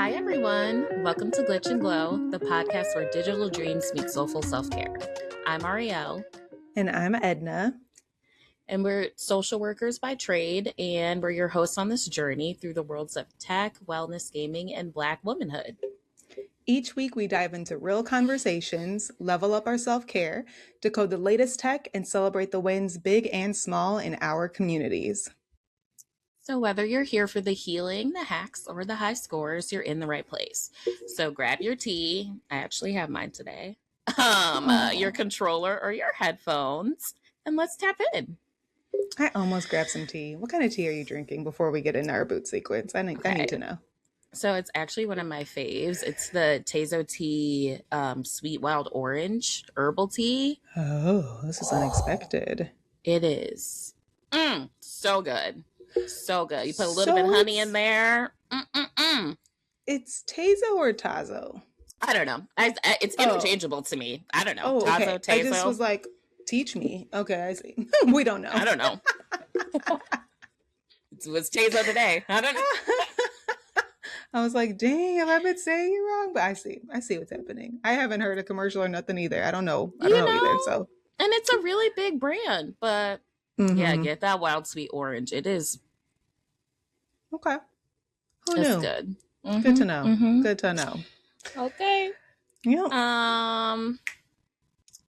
Hi, everyone. Welcome to Glitch and Glow, the podcast where digital dreams meet soulful self-care. I'm Ariel. And I'm Edna. And we're social workers by trade, and we're your hosts on this journey through the worlds of tech, wellness, gaming, and Black womanhood. Each week, we dive into real conversations, level up our self-care, decode the latest tech, and celebrate the wins big and small in our communities. So whether you're here for the healing, the hacks, or the high scores, you're in the right place. So grab your tea. I actually have mine today. Your controller or your headphones, and let's tap in. I almost grabbed some tea. What kind of tea are you drinking before we get into our boot sequence? I need to know. So it's actually one of my faves. It's the Tezo Tea Sweet Wild Orange herbal tea. Oh, this is unexpected. It is. So good. So good. You put a little bit of honey in there. It's Tezo or Tazo? I don't know. It's interchangeable to me. I don't know. Oh, Tazo, okay. Tezo. I just was like, teach me. Okay, I see. We don't know. I don't know. It was Tezo today. I don't know. I was like, dang, have I been saying it wrong? But I see what's happening. I haven't heard a commercial or nothing either. I don't know. I don't know either. So, and it's a really big brand, but yeah, get that wild sweet orange. It is okay. Who knew? It's good. Good to know. Good to know. Okay. Yeah.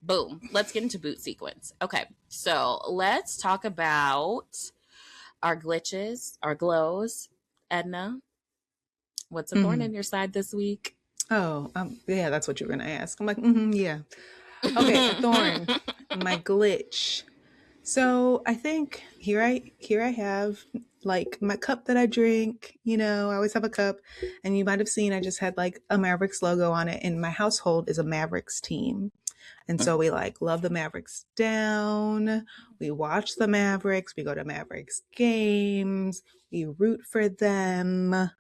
Boom. Let's get into boot sequence. Okay. So let's talk about our glitches, our glows. Edna, what's a thorn in your side this week? Oh, yeah, that's what you're going to ask. I'm like, yeah. Okay, a thorn, my glitch. So I think here I have like my cup that I drink, I always have a cup, and you might've seen, I just had like a Mavericks logo on it, and my household is a Mavericks team. And so we love the Mavericks down. We watch the Mavericks. We go to Mavericks games. We root for them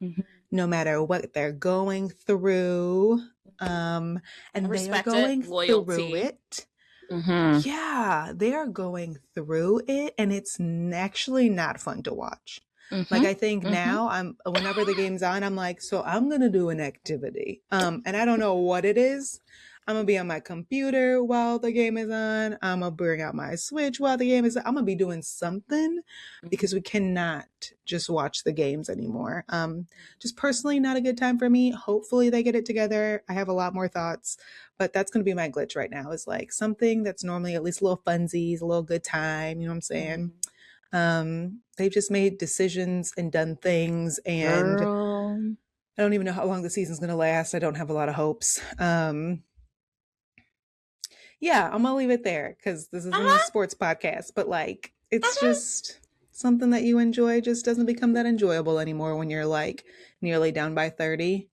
no matter what they're going through. And they are going through it. Yeah, they are going through it, and it's actually not fun to watch. Like, I think now whenever the game's on, I'm like, so I'm going to do an activity. And I don't know what it is. I'm going to be on my computer while the game is on. I'm going to bring out my Switch while the game is on. I'm going to be doing something because we cannot just watch the games anymore. Just personally, not a good time for me. Hopefully they get it together. I have a lot more thoughts, but that's going to be my glitch right now, is like something that's normally at least a little funsies, a little good time. You know what I'm saying? They've just made decisions and done things, and I don't even know how long the season's going to last. I don't have a lot of hopes. Yeah, I'm gonna leave it there because this isn't a sports podcast, but like, it's just something that you enjoy just doesn't become that enjoyable anymore when you're like nearly down by 30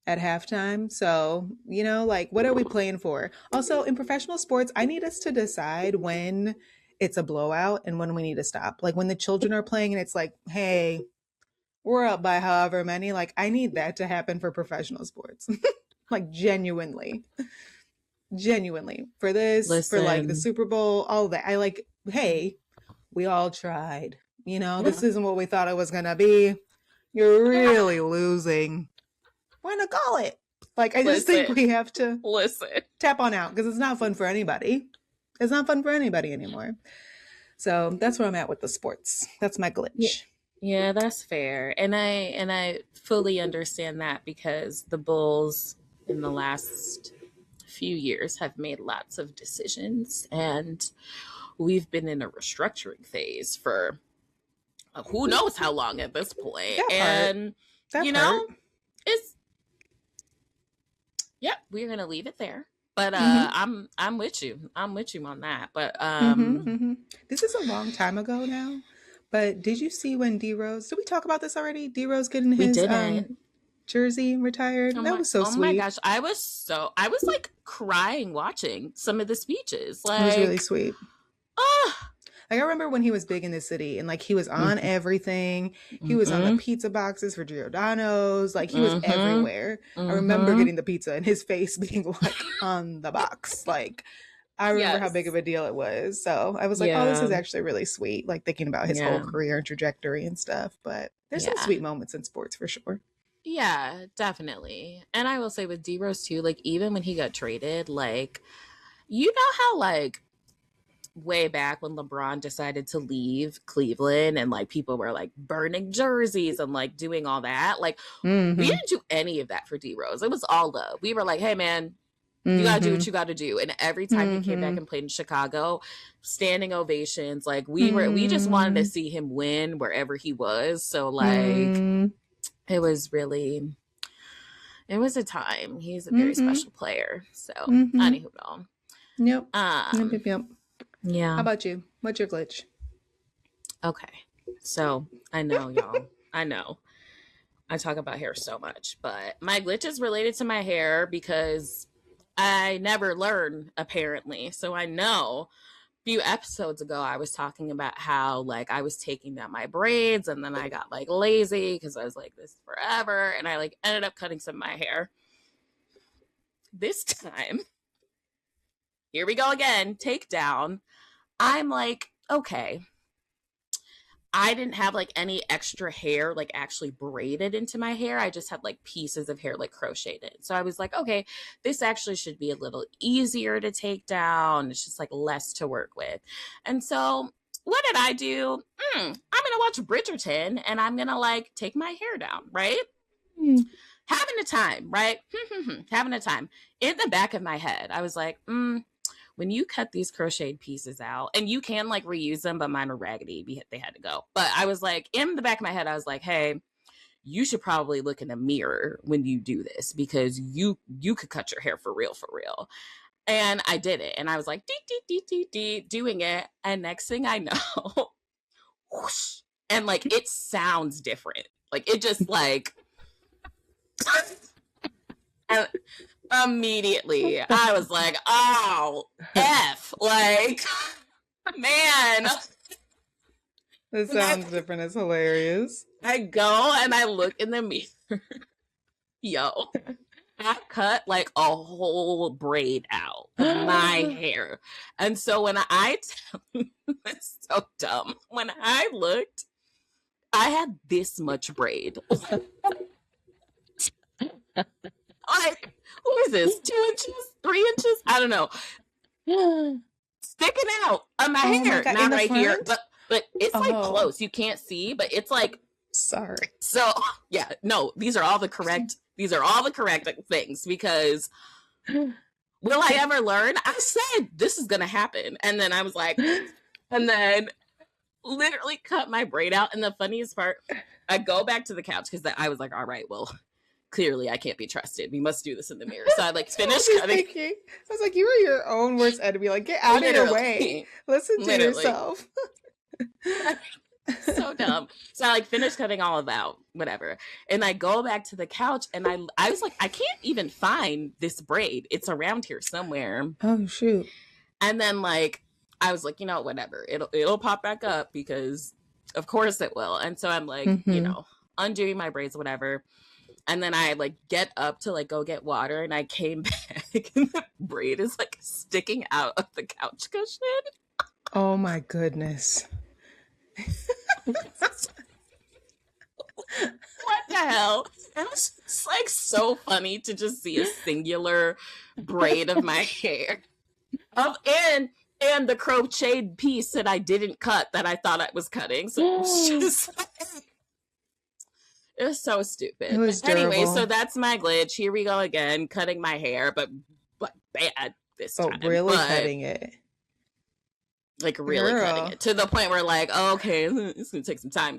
at halftime. So, like, what are we playing for? Also, in professional sports, I need us to decide when it's a blowout and when we need to stop. Like when the children are playing and it's like, hey, we're up by however many. Like, I need that to happen for professional sports. Like, genuinely for this, for like the Super Bowl, all that. I like, hey, we all tried, this isn't what we thought it was going to be. You're really losing. Why not call it? Like, I just think we have to tap on out because it's not fun for anybody. It's not fun for anybody anymore. So that's where I'm at with the sports. That's my glitch. Yeah, that's fair. And I fully understand that because the Bulls in the last few years have made lots of decisions, and we've been in a restructuring phase for who knows how long at this point. We're gonna leave it there, but I'm with you on that. But this is a long time ago now, but did you see when D Rose, did we talk about this already? D Rose getting his jersey retired. That was so sweet. Oh my gosh, I was like crying watching some of the speeches. Like, it was really sweet. Like, I remember when he was big in the city and like he was on everything. He was on the pizza boxes for Giordano's. Like, he was everywhere. I remember getting the pizza and his face being like on the box. Like, I remember how big of a deal it was. So I was like, oh, this is actually really sweet. Like, thinking about his whole career and trajectory and stuff. But there's some sweet moments in sports for sure. Yeah, definitely. And I will say with D Rose too, like even when he got traded, like you know how like way back when LeBron decided to leave Cleveland and like people were like burning jerseys and like doing all that. Like we Mm-hmm. didn't do any of that for D Rose. It was all love. We were like, hey man, you gotta do Mm-hmm. what you gotta do. And every time he came back Mm-hmm. and played in Chicago, standing ovations. Like we just wanted to Mm-hmm. see him win wherever he was. So like Mm-hmm. it was really it was a time. He's a very Mm-hmm. special player. So Mm-hmm. anywho, Yep. Yep, um yep, yep. How yeah. about you? What's your glitch? Okay. So I know y'all. I know. I talk about hair so much, but my glitch is related to my hair because I never learn apparently. So I know a few episodes ago I was talking about how like I was taking down my braids and then I got like lazy because I was like this forever and I like ended up cutting some of my hair. This time, here we go again, takedown. I'm like, okay, I didn't have like any extra hair like actually braided into my hair. I just had like pieces of hair like crocheted. So I was like, okay, this actually should be a little easier to take down. It's just like less to work with. And so what did I do? I'm going to watch Bridgerton and I'm going to like take my hair down, right? Mm. Having a time, right? Having a time. In the back of my head, I was like, when you cut these crocheted pieces out, and you can like reuse them, but mine were raggedy. They had to go. But I was like, in the back of my head, I was like, hey, you should probably look in a mirror when you do this because you could cut your hair for real, for real. And I did it, and I was like, dee, dee, dee, dee, dee, doing it, and next thing I know, whoosh, and like it sounds different. Like it just like. And immediately I was like, oh, F. Like, man. This sounds different. It's hilarious. I go and I look in the mirror. Yo, I cut like a whole braid out of my hair. And so when I, it's so dumb. When I looked, I had this much braid. Like, what is this? 2 inches? 3 inches? I don't know. Sticking out on my Oh my hair. God, in Not the right here, front? but it's like Oh, close. You can't see, but it's like sorry. so. Yeah, no, these are all the correct. These are all the correct things because will I ever learn? I said this is gonna happen, and then I was like, and then literally cut my braid out. And the funniest part, I go back to the couch because I was like, all right, well, clearly I can't be trusted. We must do this in the mirror. So I like finished cutting. Thinking. I was like, you are your own worst enemy. Like, get out of your way. Listen to Literally. yourself. So dumb. So I like finished cutting all of that, whatever. And I go back to the couch and I was like, I can't even find this braid. It's around here somewhere. Oh shoot. And then like I was like, whatever. It'll pop back up because of course it will. And so I'm like, undoing my braids, whatever. And then I like get up to like go get water and I came back and the braid is like sticking out of the couch cushion. Oh my goodness. What the hell? It was just like so funny to just see a singular braid of my hair. And the crocheted piece that I didn't cut that I thought I was cutting. So it was just it was so stupid. It was anyway, durable. so that's my glitch. Here we go again, cutting my hair, but bad this time. Really cutting it. Like really cutting it to the point where like, oh, okay, it's gonna take some time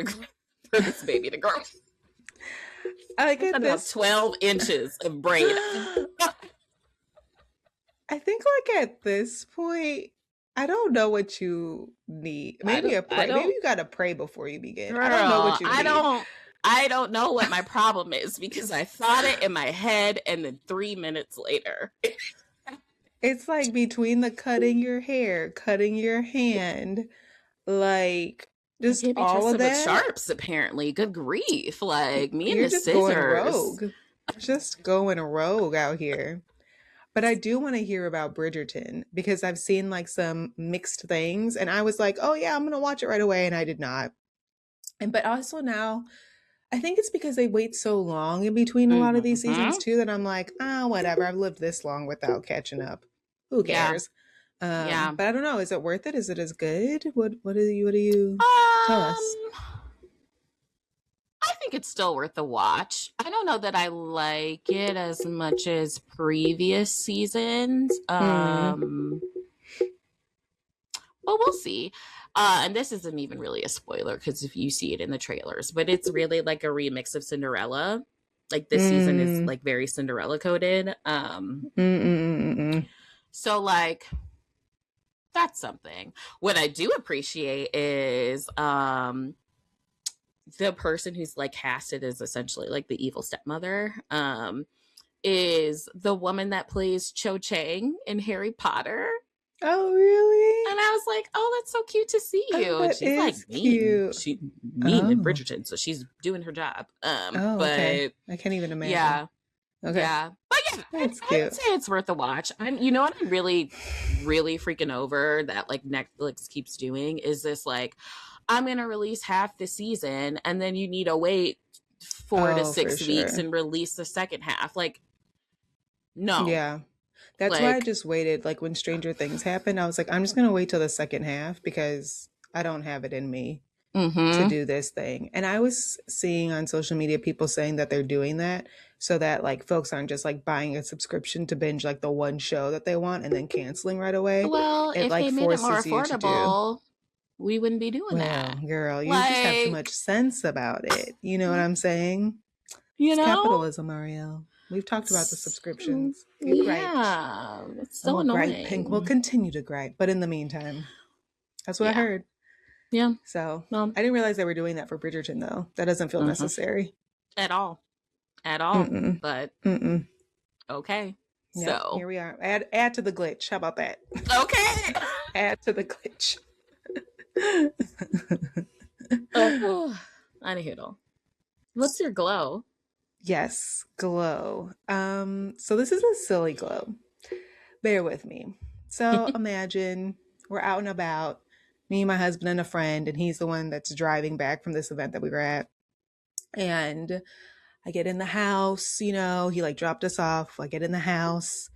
for this baby to grow. I get about this 12 inches of braid. I think like at this point, I don't know what you need. Maybe a pray. Maybe you gotta pray before you begin. Girl, I don't know what you need. I don't know what my problem is because I thought it in my head and then 3 minutes later. It's like between the cutting your hair, cutting your hand, like just all of that. With sharps, apparently. Good grief! Like me and You're the just scissors. going rogue. Just going rogue out here. But I do want to hear about Bridgerton because I've seen like some mixed things, and I was like, oh yeah, I'm gonna watch it right away, and I did not. And but also now, I think it's because they wait so long in between a lot of these seasons Hmm. too that I'm like, whatever. I've lived this long without catching up. Who Yeah, cares? yeah. But I don't know. Is it worth it? Is it as good? What do you tell us? Um, I think it's still worth the watch. I don't know that I like it as much as previous seasons. Mm. Well, we'll see. And this isn't even really a spoiler because if you see it in the trailers, but it's really like a remix of Cinderella. Like this season is Mm. like very Cinderella coded. Mm. Mm. Mm. So like that's something. What I do appreciate is the person who's like casted as essentially like the evil stepmother. Is the woman that plays Cho Chang in Harry Potter. Oh, really? And I was like, "Oh, that's so cute to see Oh, you." And that she's like is mean. cute. She mean in Oh. Bridgerton, so she's doing her job. Oh, okay. But I can't even imagine. yeah, Okay. yeah. But yeah, That's I would cute. say it's worth a watch. I'm, you know what I'm really, really freaking over that like Netflix keeps doing is this like, I'm gonna release half the season and then you need to wait four to Oh, for six weeks sure. and release the second half. Like, no, Yeah. That's why I like, just waited. Like when Stranger Things happened, I was like, I'm just gonna wait till the second half because I don't have it in me to mm-hmm. do this thing. And I was seeing on social media people saying that they're doing that so that like folks aren't just like buying a subscription to binge like the one show that they want and then canceling right away. Well, It if like they made it more forces you to do. affordable, we wouldn't be doing Well, that. girl, you just have too much Like, sense about it. You know what I'm saying? you It's know? capitalism, Ariel. We've talked about the Mm, subscriptions. You griped. yeah, it's And so we'll gripe and we'll annoying. continue to gripe. But in the meantime, that's what I Yeah, heard. yeah. So Well, I didn't realize they were doing that for Bridgerton, though. That doesn't feel mhm. necessary. At all, at all. Mm-mm. But Mm-mm. okay. Yep. So Here we are. Add to the glitch. How about that? okay. Add to the glitch. Anywho, what's your glow? Yes, glow. So this is a silly glow. Bear with me. So imagine we're out and about, me, my husband, and a friend, and he's the one that's driving back from this event that we were at. And I get in the house, he like dropped us off. I get in the house.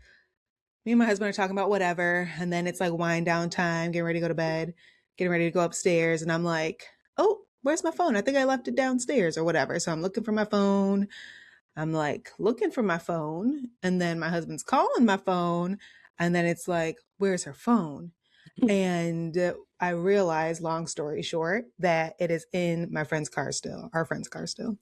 Me and my husband are talking about whatever. And then it's like wind down time, getting ready to go to bed, getting ready to go upstairs. And I'm like, oh, where's my phone? I think I left it downstairs or whatever. So I'm looking for my phone. I'm like looking for my phone. And then my husband's calling my phone. And then it's like, where's her phone? And I realized, long story short, that it is in my friend's car still, our friend's car still.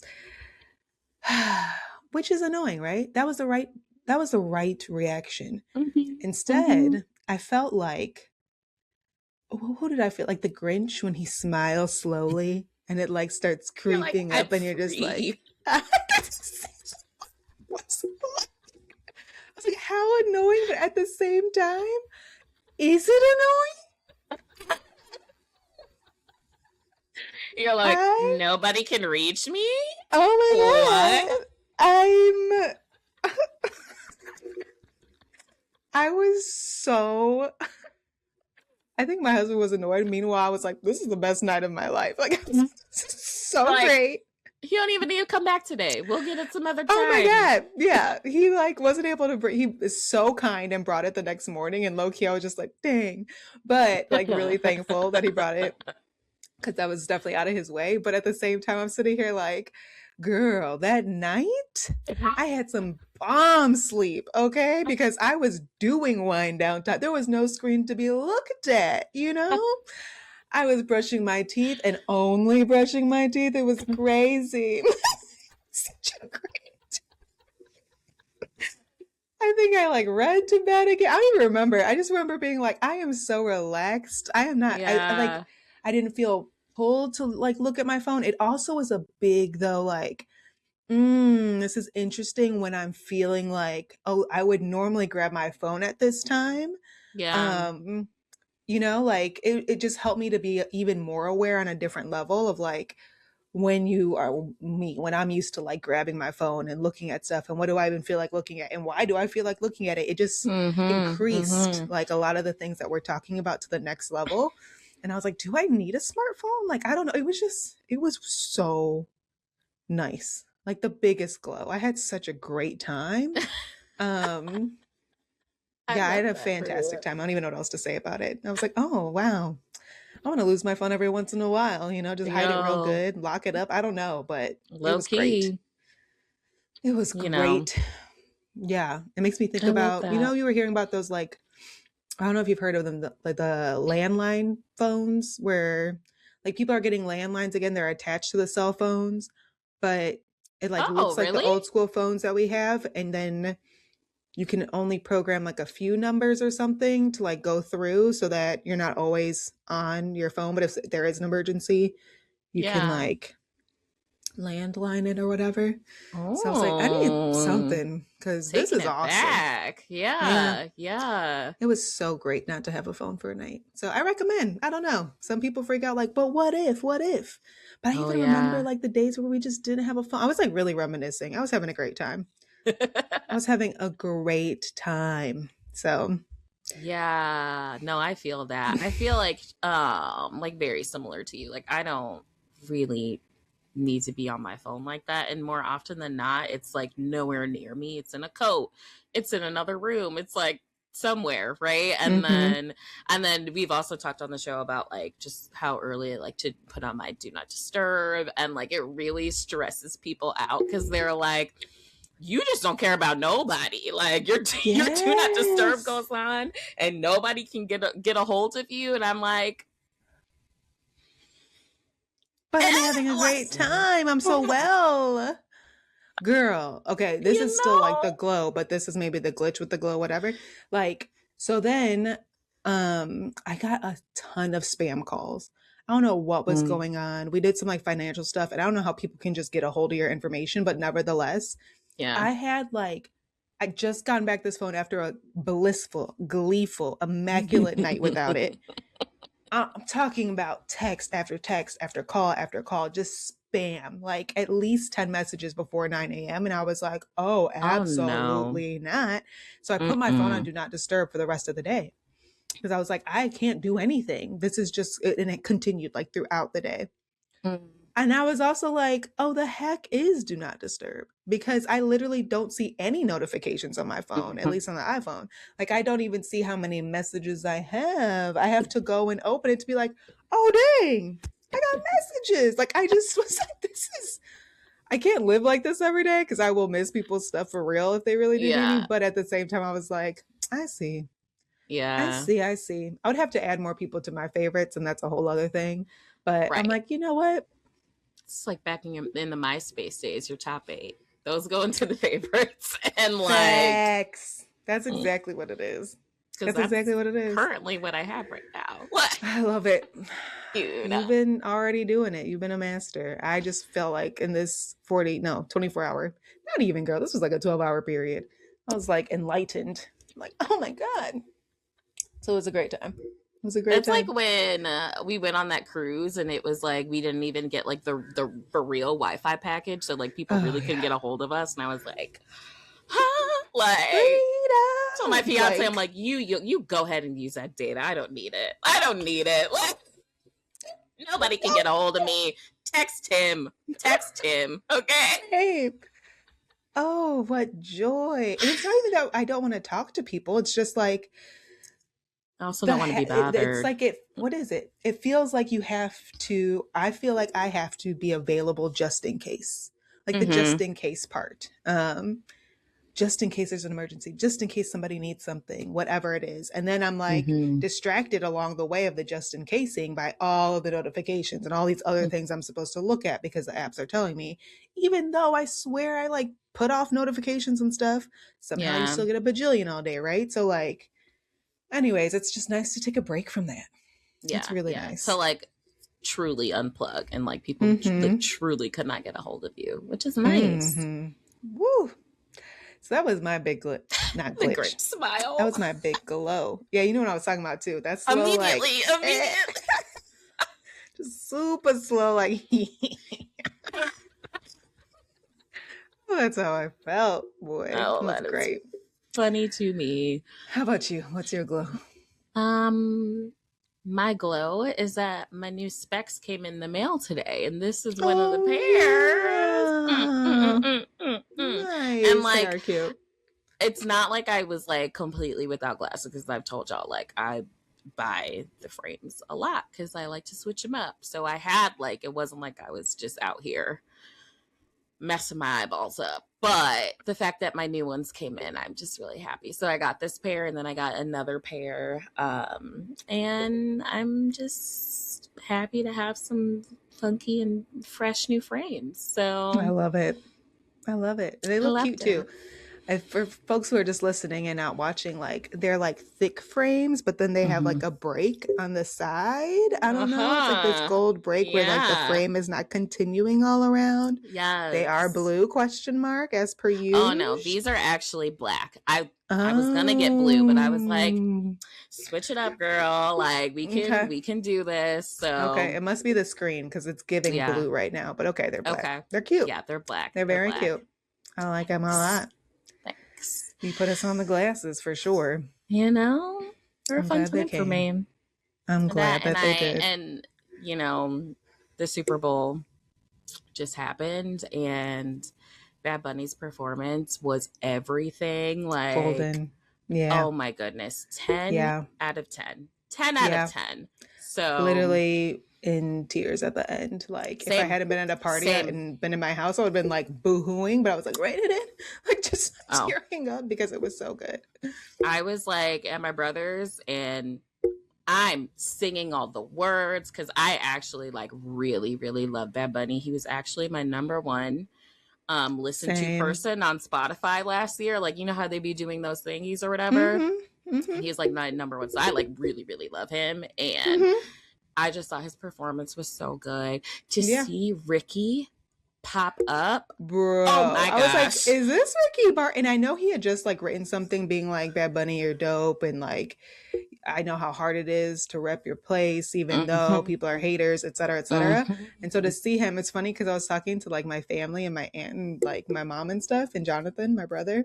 Which is annoying, right? That was the right reaction. Mm-hmm. Mm-hmm. Instead, I felt like, who did I feel like? The Grinch when he smiles slowly and it like starts You're like, creeping I'm up and you're just free. like, I was like, how annoying, but at the same time, is it annoying? You're like, I nobody can reach me? Oh my What? god. I was so I think my husband was annoyed. Meanwhile, I was like, this is the best night of my life. Like, so Like, great. you don't even need to come back today. We'll get it some other Oh my time. god. Yeah. He like wasn't able to bring he is so kind and brought it the next morning. And low key, I was just like, dang. But like really thankful that he brought it because that was definitely out of his way. But at the same time, I'm sitting here like, girl, that night I had some bomb sleep, okay? Because I was doing wind down time. There was no screen to be looked at. I was brushing my teeth and only brushing my teeth. It was crazy. Such a great. I think I like read to bed again. I don't even remember. I just remember being like, I am so relaxed. I am not. I like. Yeah. I didn't feel pulled to like look at my phone. It also was a big though. Like, this is interesting when I'm feeling like, oh, I would normally grab my phone at this time. Yeah. Um, like it just helped me to be even more aware on a different level of like when I'm used to like grabbing my phone and looking at stuff and what do I even feel like looking at and why do I feel like looking at it? It just Mm-hmm. increased Mm-hmm. like a lot of the things that we're talking about to the next level. And I was like, do I need a smartphone? Like, I don't know. It was so nice. Like the biggest glow. I had such a great time. Um, I yeah, I had love a that for you. fantastic time. I don't even know what else to say about it. I was like, oh wow. I want to lose my phone every once in a while, just hide it real Yo, good, lock it up. I don't know, but it low was great. key, It was you know, great. Yeah, it makes me think I love about, that. you were hearing about those like I don't know if you've heard of them, like the landline phones where like people are getting landlines again, they're attached to the cell phones, but it like Oh, looks like the really? old school phones that we have, and then you can only program like a few numbers or something to like go through so that you're not always on your phone, but if there is an emergency, you can Yeah. like landline it or whatever. So I was like, I need Oh, something because this taking is it awesome. back. Yeah. Yeah, yeah. It was so great not to have a phone for a night. So I recommend. I don't know. Some people freak out like, but what if? What if? But I Oh, even remember yeah. like the days where we just didn't have a phone. I was like really reminiscing. I was having a great time. I was having a great time. So Yeah. No, I feel that. I feel like very similar to you. Like I don't really need to be on my phone like that, and more often than not it's like nowhere near me. It's in a coat, it's in another room, it's like somewhere, right? and mm-hmm. then and then we've also talked on the show about like just how early I like to put on my do not disturb, and like it really stresses people out because they're like, you just don't care about nobody. Like your do not disturb Yes. goes on and nobody can get a hold of you, and I'm like, But I'm having a great time. I'm so well. Girl, okay, this you is still like the know. glow, but this is maybe the glitch with the glow, whatever. Like, so then I got a ton of spam calls. I don't know what was Mm, going on. We did some like financial stuff, and I don't know how people can just get a hold of your information, but nevertheless, yeah. I had like I just gotten back this phone after a blissful, gleeful, immaculate night without it. I'm talking about text after call after call, just spam, like at least 10 messages before 9 a.m. And I was like, oh, Oh no. absolutely not. So I put my phone on Mm-mm. Do Not Disturb for the rest of the day because I was like, I can't do anything. This is just, and it continued like throughout the day. Mm. And I was also like, oh, the heck is Do Not Disturb? Because I literally don't see any notifications on my phone, at least on the iPhone. Like, I don't even see how many messages I have. I have to go and open it to be like, oh, dang, I got messages. Like, I just was like, I can't live like this every day because I will miss people's stuff for real if they really do need me. Yeah. But at the same time, I was like, I see. I Yeah. see. I see. I would have to add more people to my favorites, and that's a whole other thing. But I'm Right. like, you know what? It's like back in the MySpace days, your top eight. Those go into the favorites. And like, Facts. That's exactly what it is. because That's exactly that's what it is. currently what I have right now. What? I love it. Dude. You've been already doing it. You've been a master. I just felt like in this 24 hour, not even girl, this was like a 12-hour period. I was like enlightened. Like, oh my God. So it was a great time. It was a great It's like time. when we went on that cruise and it was like we didn't even get like the for real Wi-Fi package, so like people Oh really couldn't yeah. get a hold of us, and I was like, huh? Like, so my Freedom. fiance, I'm Like, like, you go ahead and use that data. I don't need it. I don't need it. Like, nobody can get a hold of me. Text him. Text him. Okay. hey. Oh, what joy. And it's not even that I don't want to talk to people. It's just like I also don't want to be it's bothered. like it what is it, it feels like you have to, I feel like I have to be available just in case, like the just Mm-hmm. in case part, just in case there's an emergency, just in case somebody needs something, whatever it is. And then I'm like Mm-hmm. distracted along the way of the just in casing by all of the notifications and all these other things I'm supposed to look at because the apps are telling me, even though I swear I like put off notifications and stuff, somehow you Yeah. still get a bajillion all day, right? So like, anyways, it's just nice to take a break from that. It's Yeah. really Yeah. To nice. like truly unplug and like people that Mm-hmm. truly could not get a hold of you, which is nice. Mm-hmm. Woo. So that was my big not The glitch. great That smile. was my big glow. Yeah, you know what I was talking about too. That slow, like, Immediately. Immediately. just super slow, like, that's how I felt, boy. It Oh, was that is great. funny to me. How about you? What's your glow? Um, my glow is that my new specs came in the mail today, and this is one of the Oh, pairs. And nice. They like, are cute. it's not like I was like completely without glasses, because I've told y'all like I buy the frames a lot because I like to switch them up. So I had like, it wasn't like I was just out here messing my eyeballs up. But the fact that my new ones came in, I'm just really happy. So I got this pair and then I got another pair. And I'm just happy to have some funky and fresh new frames. So I love it. I love it. They I look cute loved too. it. For folks who are just listening and not watching, like they're like thick frames, but then they have Mm-hmm. like a break on the side. I don't know. It's like this Uh-huh. gold break where like the Yeah. frame is not continuing all around. They are Yes. blue, question mark, as per Oh no, usual. these are actually black. I was gonna get blue, but I was like, Oh, switch it up, girl. Like okay. we can do this. Okay. So It must be the screen because it's giving yeah. blue right now. But okay, they're black. Okay. They're cute. Yeah, they're black. They're They're very black. cute. I like them a lot. Thanks. You put us on the glasses for sure. You know, they're a I'm fun glad they time for me. came. I'm glad that they did. And you know, the Super Bowl just happened, and Bad Bunny's performance was everything. Like, Golden. Yeah. oh my goodness, 10 Yeah. out of 10. 10 out Yeah. of 10. So Literally in tears at the end. Like if I Same. hadn't been at a party Same. and been in my house, I would have been like boo-hooing, but I was like right in it, like just Oh. tearing up because it was so good. I was like at my brother's and I'm singing all the words because I actually like really, really love Bad Bunny. He was actually my number one listened to Same. person on Spotify last year. Like, you know how they be doing those thingies or whatever? Mm-hmm. Mm-hmm. He was like my number one. So I like really, really love him. And Mm-hmm. I just thought his performance was so good. To Yeah. see Ricky pop up. Bro, Oh my I was like, gosh. is this Ricky Martin? And I know he had just like written something being like Bad Bunny, you're dope, and like I know how hard it is to rep your place, even though Mhm. people are haters, et cetera, et cetera. Mhm. And so to see him, it's funny because I was talking to like my family and my aunt and like my mom and stuff, and Jonathan, my brother.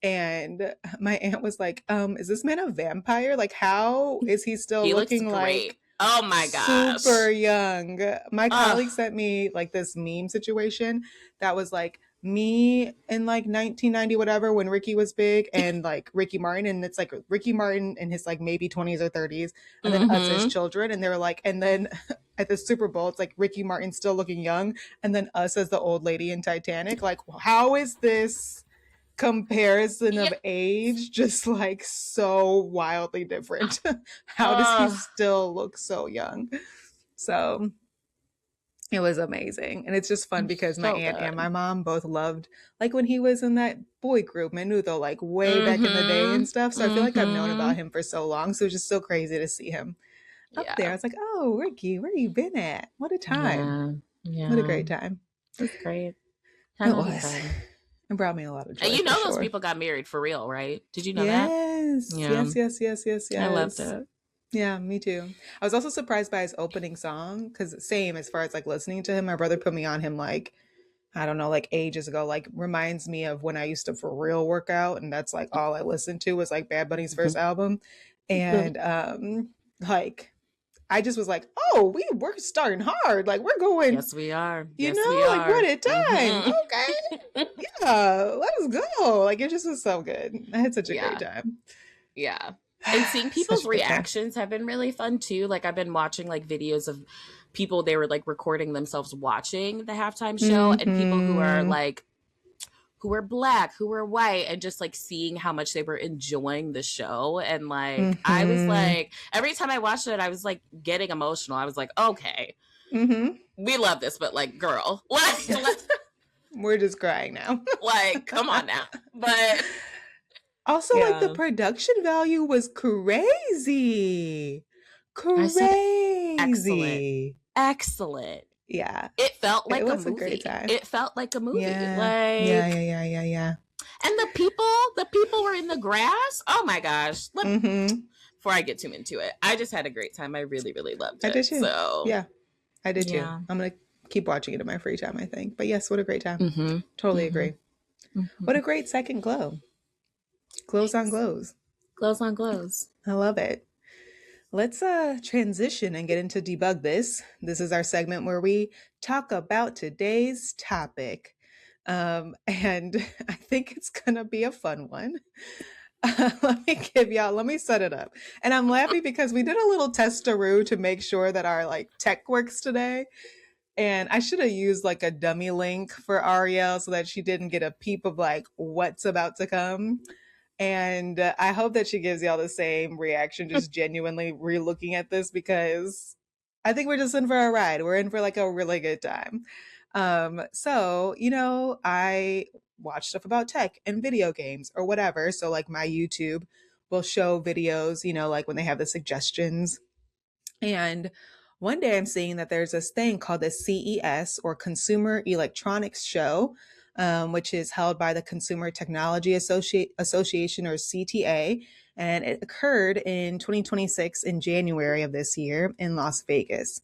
And my aunt was like, is this man a vampire? Like, how is he still He looks looking great. like Oh my gosh. super young? My Ugh. colleague sent me like this meme situation that was like me in like 1990 whatever when Ricky was big, and like Ricky Martin, and it's like Ricky Martin in his like maybe 20s or 30s, and then us as Mhm. children, and they were like, and then at the Super Bowl it's like Ricky Martin still looking young, and then us as the old lady in Titanic. Like, how is this comparison of Yeah. age just like so wildly different? How does he Ugh. still look so young? So it was amazing. And it's just fun because my So aunt and good. my mom both loved like when he was in that boy group Menudo, like way back in the day and stuff. So I feel like I've known about him for so long. So it's just so crazy to see him up there. I Yeah. was like, oh, Ricky, where you been at? What a time. Yeah. What a great time. It was great. It 10 out of was. 10. It brought me a lot of joy. And you for know those sure. people got married for real, right? Did you know that? Yes. Yeah. Yes. I loved it. Yeah, me too. I was also surprised by his opening song because same as far as like listening to him, my brother put me on him like, I don't know, like ages ago, like reminds me of when I used to for real work out. And that's like all I listened to was like Bad Bunny's first album. And like, I just was like, oh, we're starting hard. Like we're going, Yes, we are. you Yes, know, we like are. what a time. Mhm. Okay. Yeah, let us go. Like it just was so good. I had such a Yeah. great time. Yeah. And seeing Such people's a good time. reactions have been really fun too. Like I've been watching like videos of people, they were like recording themselves watching the halftime show, and people who are Mhm. like who were black, who were white, and just like seeing how much they were enjoying the show. And like I was Mhm. like, every time I watched it, I was like getting emotional. I was like, okay, Mhm. we love this, but like, girl, We're just crying now. like, come on now. But Also, like the yeah. production value was crazy. I said Crazy. excellent. Yeah. It felt like It a was a great movie. time. It felt like a movie. Yeah. Like, Yeah. and the people were in the grass. Oh my gosh. Mm-hmm. Before I get too into it, I just had a great time. I really, really loved I it. did too. So Yeah, I did too. yeah. I'm going to keep watching it in my free time, I think. But yes, what a great time. Mm-hmm. Totally Mhm. agree. Mm-hmm. What a great second glow. Glows on glows. Glows on glows. I love it. Let's transition and get into Debug This. This is our segment where we talk about today's topic. And I think it's gonna be a fun one. Let me set it up. And I'm laughing because we did a little testaroo to make sure that our like tech works today. And I should have used like a dummy link for Ariel so that she didn't get a peep of like what's about to come. And I hope that she gives y'all the same reaction, just genuinely re-looking at this, because I think we're just in for a ride. We're in for like a really good time. So, I watch stuff about tech and video games or whatever. So like my YouTube will show videos, like when they have the suggestions. And one day I'm seeing that there's this thing called the CES, or Consumer Electronics Show, which is held by the Consumer Technology Association, or CTA. And it occurred in 2026 in January of this year in Las Vegas.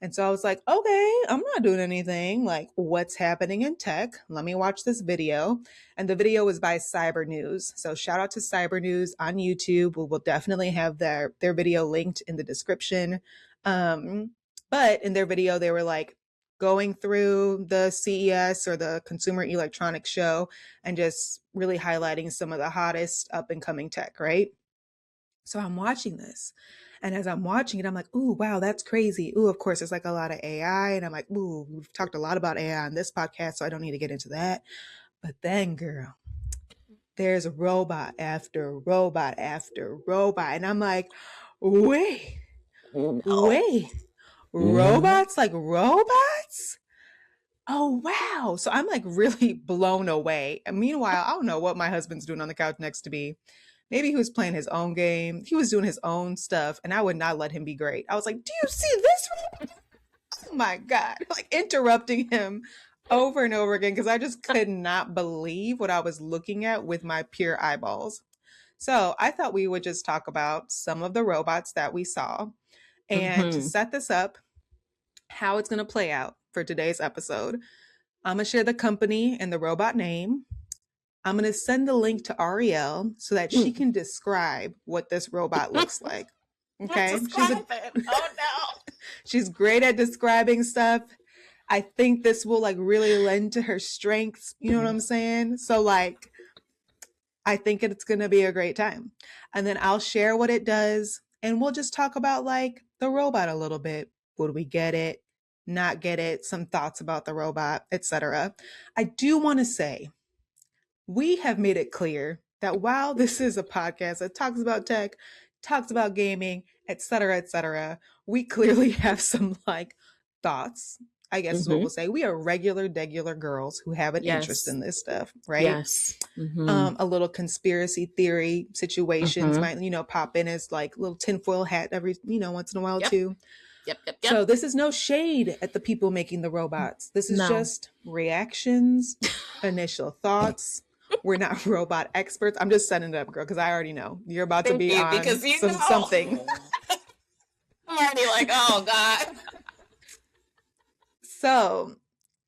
And so I was like, okay, I'm not doing anything. Like, what's happening in tech? Let me watch this video. And the video was by Cyber News. So shout out to Cyber News on YouTube. We'll definitely have their video linked in the description. But in their video, they were like going through the CES, or the Consumer Electronics Show, and just really highlighting some of the hottest up and coming tech, right? So I'm watching this. And as I'm watching it, I'm like, ooh, wow, that's crazy. Ooh, of course, there's like a lot of AI. And I'm like, ooh, we've talked a lot about AI on this podcast, so I don't need to get into that. But then, girl, there's robot after robot after robot. And I'm like, wait, robots like robots? Oh, wow. So I'm like really blown away. And meanwhile, I don't know what my husband's doing on the couch next to me. Maybe he was playing his own game. He was doing his own stuff, and I would not let him be great. I was like, do you see this? Oh my God. Like interrupting him over and over again, because I just could not believe what I was looking at with my pure eyeballs. So I thought we would just talk about some of the robots that we saw, and to set this up, how it's going to play out for today's episode. I'm going to share the company and the robot name. I'm going to send the link to Ariel so that she can describe what this robot looks like. Okay. Oh no. She's great at describing stuff. I think this will like really lend to her strengths. You know what I'm saying? So like, I think it's going to be a great time. And then I'll share what it does, and we'll just talk about like the robot a little bit. Would we get it? Not get it? Some thoughts about the robot, etc. I do want to say, we have made it clear that while this is a podcast that talks about tech, talks about gaming, etc., we clearly have some like thoughts, I guess is what we'll say. We are regular girls who have an interest in this stuff, right? Yes. A little conspiracy theory situations might, pop in as like little tinfoil hat every, once in a while too. Yep. So this is no shade at the people making the robots. This is just reactions, initial thoughts. We're not robot experts. I'm just setting it up, girl, because I already know you're about to be on something. I'm already like, oh God. So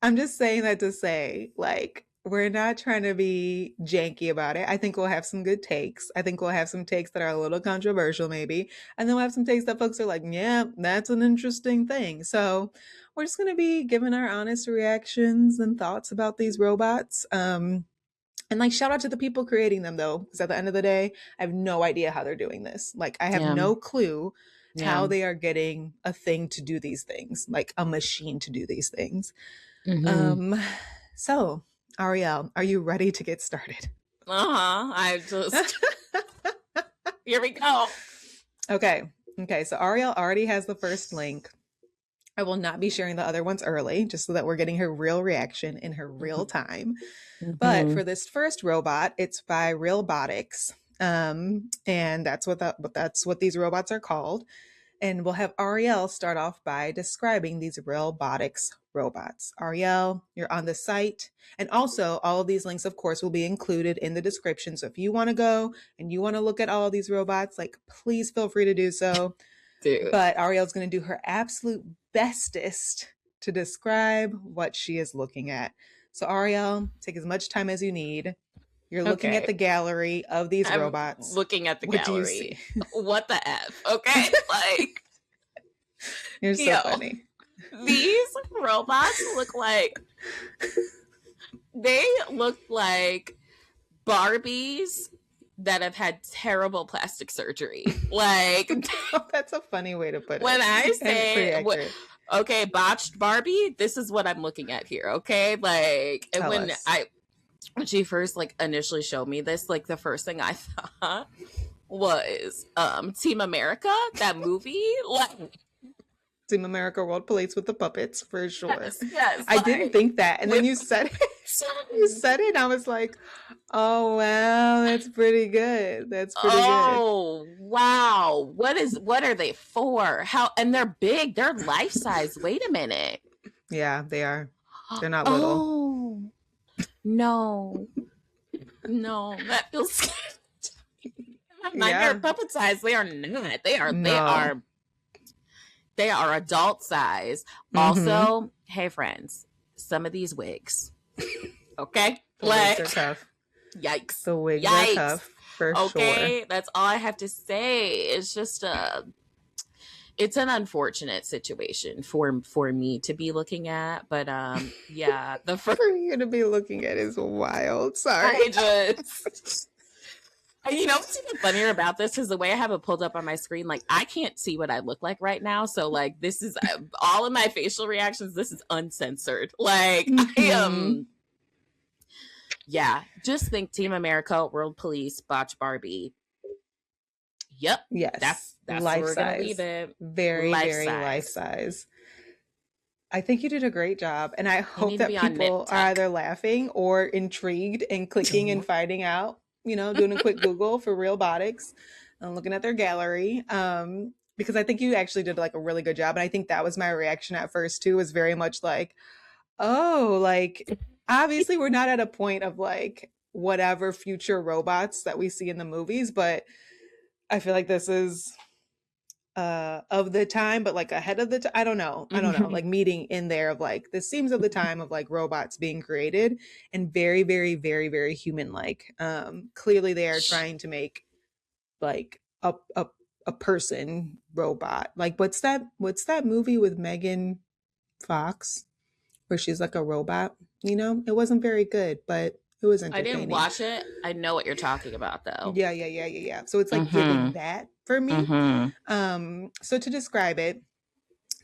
I'm just saying that to say, like, we're not trying to be janky about it. I think we'll have some good takes. I think we'll have some takes that are a little controversial, maybe. And then we'll have some takes that folks are like, yeah, that's an interesting thing. So we're just going to be giving our honest reactions and thoughts about these robots. And like, shout out to the people creating them, though, because at the end of the day, I have no idea how they're doing this. Like, I have no clue how they are getting a thing to do these things, like a machine to do these things. So, Ariel, are you ready to get started? I just here we go. Okay. So Ariel already has the first link. I will not be sharing the other ones early, just so that we're getting her real reaction in her real time. But for this first robot, it's by Realbotics. And that's what these robots are called. And we'll have Ariel start off by describing these Realbotics robots. Ariel, you're on the site. And also, all of these links, of course, will be included in the description. So if you want to go and you want to look at all of these robots, like, please feel free to do so. But Ariel's going to do her absolute bestest to describe what she is looking at. So Ariel, take as much time as you need. You're looking at the gallery of these robots. Looking at the gallery. What the F? Okay. Like, you're so funny. These robots look like They look like Barbies that have had terrible plastic surgery. Like, Oh, that's a funny way to put when it. I And pretty say, accurate. okay, botched Barbie, this is what I'm looking at here. Okay. Like, and Tell us. when she first like initially showed me this, like the first thing I thought was Team America, that movie. Like, Team America World Police with the puppets for sure. yes, I didn't like think that. And then with you said it. You said it, and I was like, oh wow, that's pretty good. That's pretty good. oh wow. What are they for? How, and they're big, they're life size. Wait a minute. Yeah, they are. They're not little. Oh no. No, that feels scary. Yeah. They're puppet size. They are not. No. They are adult size. Mm-hmm. Also, hey friends, some of these wigs. Okay? The wigs are Like, tough. yikes. The wigs are Yikes. tough for sure. Okay? That's all I have to say. It's just it's an unfortunate situation for me to be looking at, but yeah, the first For you to be looking at is wild. Sorry. I just you know what's even funnier about this is the way I have it pulled up on my screen. Like, I can't see what I look like right now. So, like, this is all of my facial reactions. This is uncensored. Like, I Mm-hmm. yeah. Just think Team America, World Police, Botch Barbie. Yep. Yes. That's where Life we're gonna leave size. it. Very, Life very life size. size. I think you did a great job. And I They hope need to that be on Nip people are Tuck. either laughing or intrigued and clicking and finding out, doing a quick Google for Realbotics and looking at their gallery. Because I think you actually did like a really good job. And I think that was my reaction at first too, was very much like, oh, like obviously we're not at a point of like whatever future robots that we see in the movies, but I feel like this is of the time, but like ahead of the time. I don't know, like meeting in there of like this seems of the time of like robots being created and very very very very human like. Clearly they are trying to make like a person robot. Like what's that movie with Megan Fox where she's like a robot? It wasn't very good, but it was I didn't entertaining. watch it. I know what you're talking about, though. Yeah, yeah, yeah, yeah, yeah. So it's like giving Mm-hmm. that for me. Mm-hmm. So to describe it,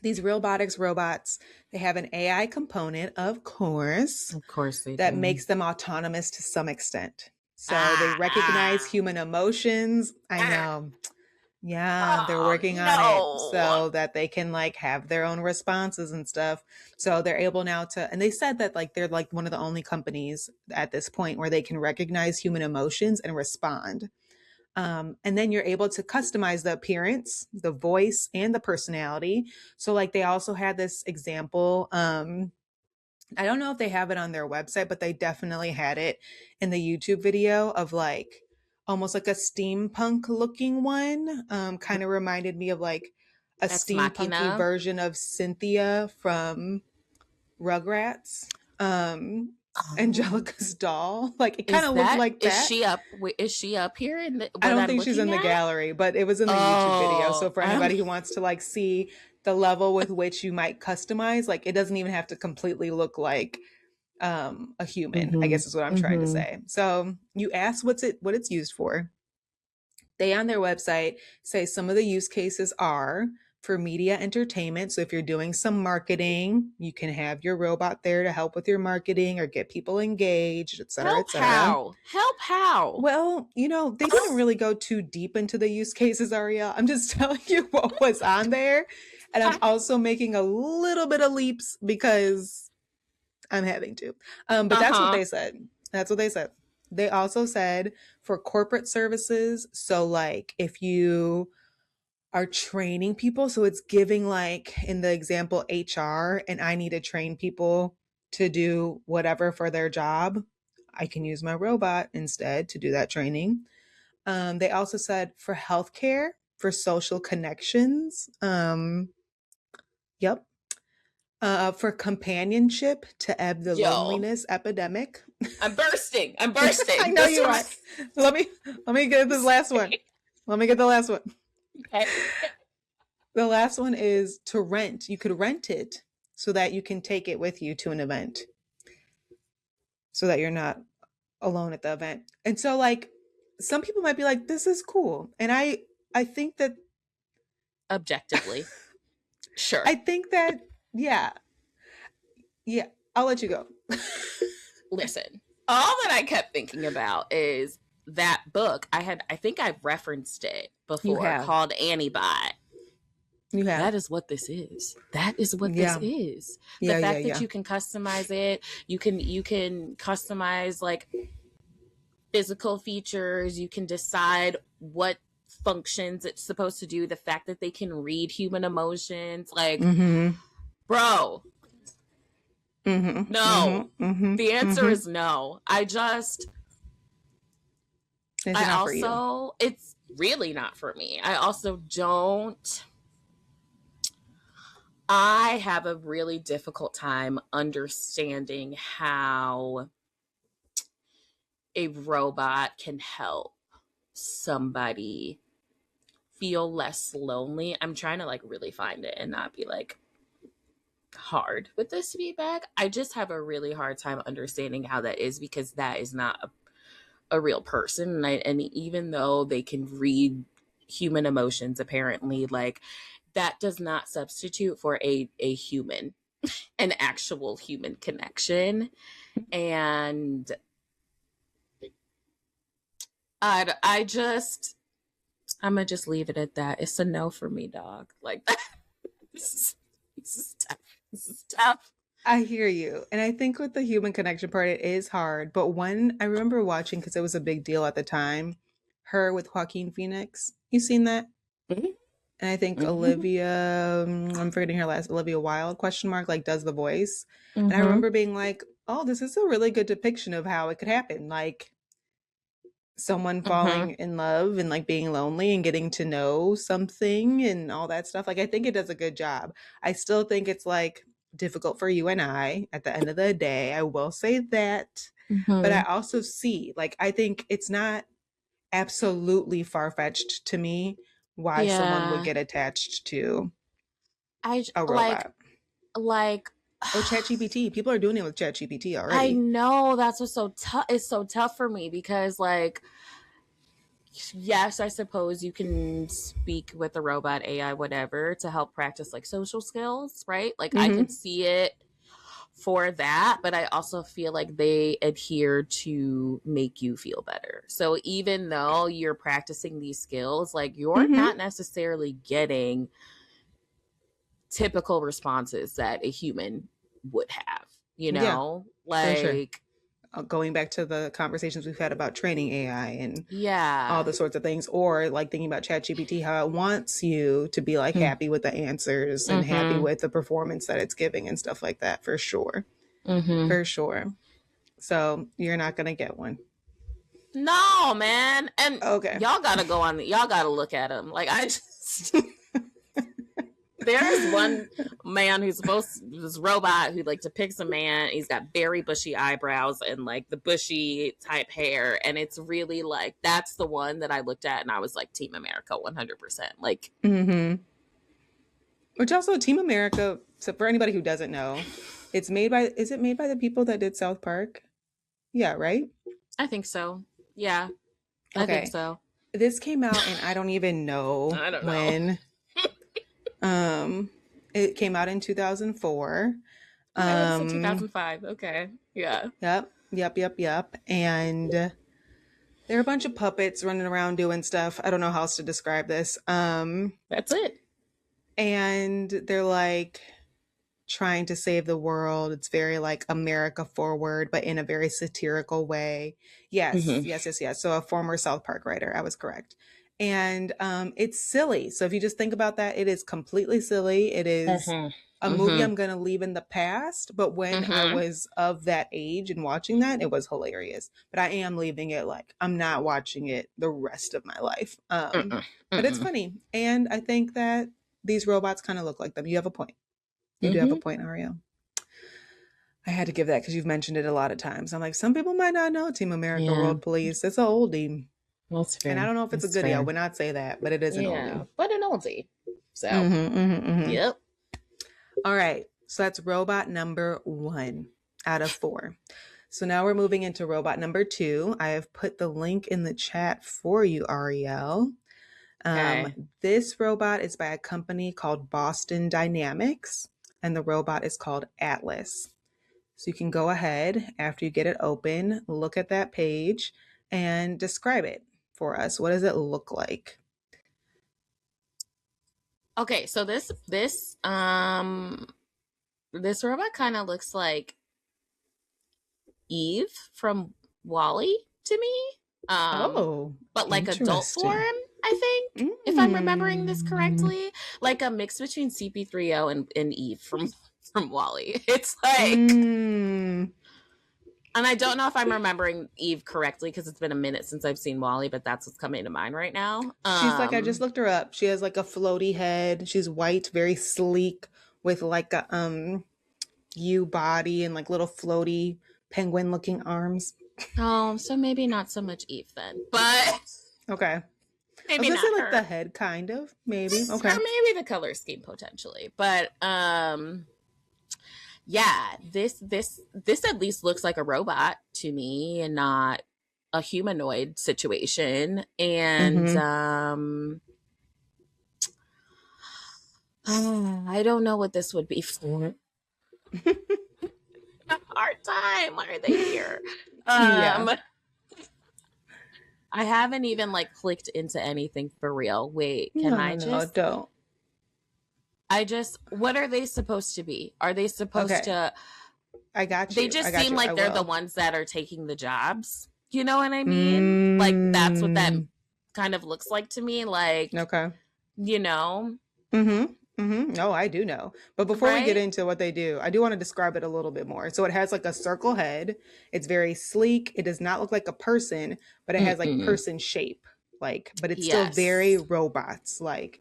these Realbotics robots, they have an AI component, of course, Of course they that do. makes them autonomous to some extent. So they Ah, recognize ah, human emotions. I ah. know. Yeah, they're Oh working on it no. so that they can like have their own responses and stuff. So they're able now to, and they said that like they're like one of the only companies at this point where they can recognize human emotions and respond. And then you're able to customize the appearance, the voice, and the personality. So like they also had this example. I don't know if they have it on their website, but they definitely had it in the YouTube video of like almost like a steampunk looking one. Kind of reminded me of like a Ex steampunky Machina. version of Cynthia from Rugrats. Oh. Angelica's doll. Like it kind of looked like Is that. she up? Wait, is she up here in I what don't I'm think she's in looking the at? gallery, but it was in the YouTube video. So Oh, for anybody who wants to like see the level with which you might customize, like it doesn't even have to completely look like a human, I mm-hmm, guess is what I'm trying to mm-hmm. say. So you ask what it's used for. They on their website say some of the use cases are for media entertainment. So if you're doing some marketing, you can have your robot there to help with your marketing or get people engaged, et cetera, et Help cetera. how? Help how? Well, they didn't really go too deep into the use cases, Ariel. I'm just telling you what was on there. And I'm also making a little bit of leaps because I'm having to. But that's what Uh-huh. they said. That's what they said. They also said for corporate services, so like if you are training people, so it's giving like in the example HR, and I need to train people to do whatever for their job, I can use my robot instead to do that training. They also said for healthcare, for social connections, yep, for companionship to ebb the Yo, loneliness epidemic. I'm bursting. I'm I bursting. know This you are. was Let me let me get this last one. Let me get the last one. okay. The last one is to rent. You could rent it so that you can take it with you to an event. so that you're not alone at the event. And so like some people might be like, this is cool. And I think that Objectively. Sure. I think that yeah. Yeah. I'll let you go. Listen, all that I kept thinking about is that book. I think I've referenced it You before, have. called Antibot. You have. That is what this is. That is what Yeah. this is. The Yeah, fact yeah, that yeah. you can customize it, you can customize like physical features, you can decide what functions it's supposed to do, the fact that they can read human emotions, like Mm-hmm. bro, Mm-hmm. no. Mm-hmm. Mm-hmm. The answer Mm-hmm. is no. It's not for you. It's really not for me. I also don't, I have a really difficult time understanding how a robot can help somebody feel less lonely. I'm trying to like really find it and not be like hard with this feedback. I just have a really hard time understanding how that is, because that is not a real person. And even though they can read human emotions, apparently, like that does not substitute for a human, an actual human connection. And I just, I'm gonna just leave it at that. It's a no for me, dog. Like this is tough. This is tough. I hear you. And I think with the human connection part, it is hard. But one I remember watching, because it was a big deal at the time, Her with Joaquin Phoenix. You seen that? Mm-hmm. And I think Mm-hmm. Olivia, I'm forgetting her last, Olivia Wilde, question mark, like does the voice. And I Mm-hmm. remember being like, oh, this is a really good depiction of how it could happen. Like someone Mm-hmm. falling in love and like being lonely and getting to know something and all that stuff. Like I think it does a good job. I still think it's like difficult for you and I at the end of the day. I will say that. But I Mm-hmm. also see, like, I think it's not absolutely far fetched to me why someone would Yeah. get attached to I a like robot like or ChatGPT. People are doing it with ChatGPT I already. know that's what's so tough. It's so tough for me because, like, yes, I suppose you can speak with a robot, AI, whatever, to help practice like social skills, right? Like, I Mm-hmm. can see it for that, but I also feel like they adhere to make you feel better. So even though you're practicing these skills, like, you're Mm-hmm. not necessarily getting typical responses that a human would have, you Yeah, know? for sure. Like, Going back to the conversations we've had about training AI and all yeah. the sorts of things, or like thinking about ChatGPT, how it wants you to be like happy with the answers and happy Mm-hmm. with the performance that it's giving and stuff like that, for sure. Mm-hmm. For sure. So you're not going to get one. No, man. And Okay. y'all gotta go on, y'all gotta look at him. Like, I just, there's one man who's supposed this robot who like depicts a man. He's got very bushy eyebrows and like the bushy type hair, and it's really like that's the one that I looked at and I was like, Team America, 100%. Like, Mm-hmm. Which also, Team America, so for anybody who doesn't know, it's made by, is it made by the people that did South Park? Yeah, right? I think so. Yeah, I think Okay. so. This came out and I don't even know I don't know. when. Um, it came out in 2004. Okay, well, so Um, 2005. Okay, yeah, yep. And there are a bunch of puppets running around doing stuff. I don't know how else to describe this. that's it. And they're like trying to save the world. It's very like America forward, but in a very satirical way. Mm-hmm. Yes. So a former South Park writer, I was correct. And it's silly. So if you just think about that, it is completely silly. It is a Mm-hmm. movie Mm-hmm. I'm going to leave in the past. But when I Mm-hmm. was of that age and watching that, it was hilarious. But I am leaving it, like, I'm not watching it the rest of my life. Mm-mm. But it's Mm-mm. funny. And I think that these robots kind of look like them. You have a point. You do have a Mm-hmm. point, Ariel. I had to give that because you've mentioned it a lot of times. I'm like, some people might not know Team America Yeah, World Police. It's an oldie. that's And I fair. don't know if it's a That's goodie. I fair. would not say that, but it is an Yeah, oldie. but an oldie. So, Mm-hmm. yep. All right. So that's robot number 1 out of 4. So now we're moving into robot number 2. I have put the link in the chat for you, Ariel. Okay. This robot is by a company called Boston Dynamics, and the robot is called Atlas. So you can go ahead after you get it open, look at that page, and describe it for us. What does it look like? Okay, so this robot kind of looks like Eve from Wally to me. Oh, But like adult interesting. form, I think, if I'm remembering this Mm. correctly. Like a mix between CP3O and Eve from Wally. It's like, Mm. and I don't know if I'm remembering Eve correctly because it's been a minute since I've seen Wally, but that's what's coming to mind right now. She's like, I just looked her up. She has like a floaty head. She's white, very sleek, with like a U body and like little floaty penguin looking arms. Oh, so maybe not so much Eve then, but Okay. I was maybe gonna say not like the her. head, kind of, maybe. Or Okay. maybe the color scheme potentially. But yeah, this at least looks like a robot to me and not a humanoid situation. And Mm-hmm. I don't know what this would be for. Hard time. Why are they here? Yeah. Um I haven't even like clicked into anything for real. Wait, can No, I no, just don't. what are they supposed to be? Are they supposed Okay. to I got they you. I just got seem you. I like they're the will. ones that are taking the jobs. You know what I mean? Like that's what that Mm. kind of looks like to me. Like, Okay. you know, Mm-hmm. Mm-hmm. No, I do know. But before we get right? into what they do, I do want to describe it a little bit more. So it has like a circle head. It's very sleek. It does not look like a person, but it has like Mm-mm. person shape. Like, but it's still very Yes. robots. Like,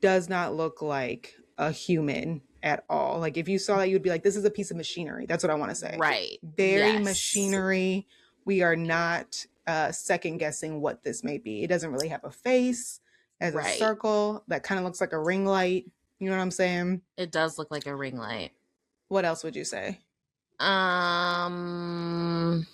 does not look like a human at all. Like if you saw that, you'd be like, this is a piece of machinery. That's what I want to say. Right. Very Yes. machinery. We are not second guessing what this may be. It doesn't really have a face, as a Right. circle that kind of looks like a ring light. You know what I'm saying? It does look like a ring light. What else would you say? Um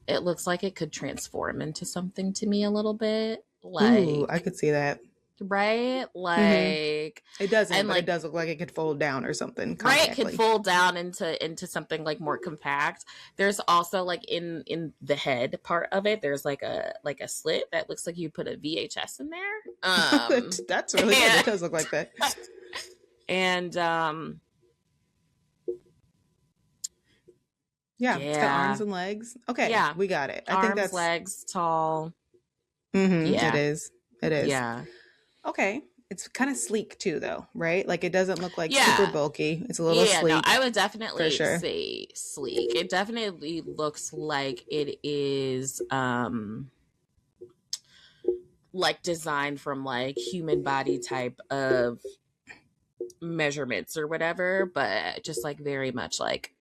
it looks like it could transform into something to me a little bit. Ooh, I Like, could see that. right? Hmm. Like, It doesn't, and but it like does look like it could fold down or something right could compactly. fold down into something like more compact. There's also like in the head part of it there's like a slit that looks like you put a VHS in there. That's really good. It and, does look like that. and Yeah, it's got arms yeah, and legs. Okay, yeah, we got it. I think arms, that's legs, tall. it Yeah, is. It is. yeah, Okay. It's kind of sleek too though, right? Like it doesn't look like super yeah, bulky. It's a little yeah. No, sleek I would for definitely sure. say sleek. It definitely looks like it is like designed from like human body type of measurements or whatever, but just like very much like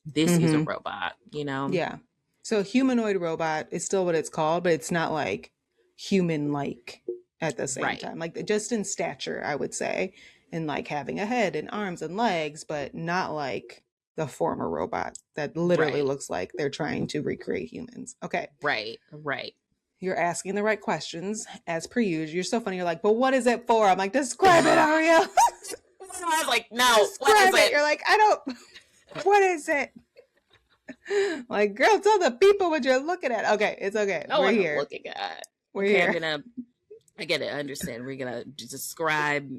this is a Mhm. robot, you know? Yeah. So humanoid robot is still what it's called, but it's not like human like at the same Right. time. Like just in stature, I would say, and like having a head and arms and legs, but not like the former robot that literally Right. looks like they're trying to recreate humans. Okay. Right. Right. You're asking the right questions as per usual. You're so funny. You're like, but what is it for? I'm like, describe it, I Ariel. was like, no, what is Describe it. it? You're like, I don't. What is it? Like, girl, tell the people what you're looking at. Okay, it's okay. No We're one I'm here. looking at. We're Okay, here. I get it, understand. We're gonna describe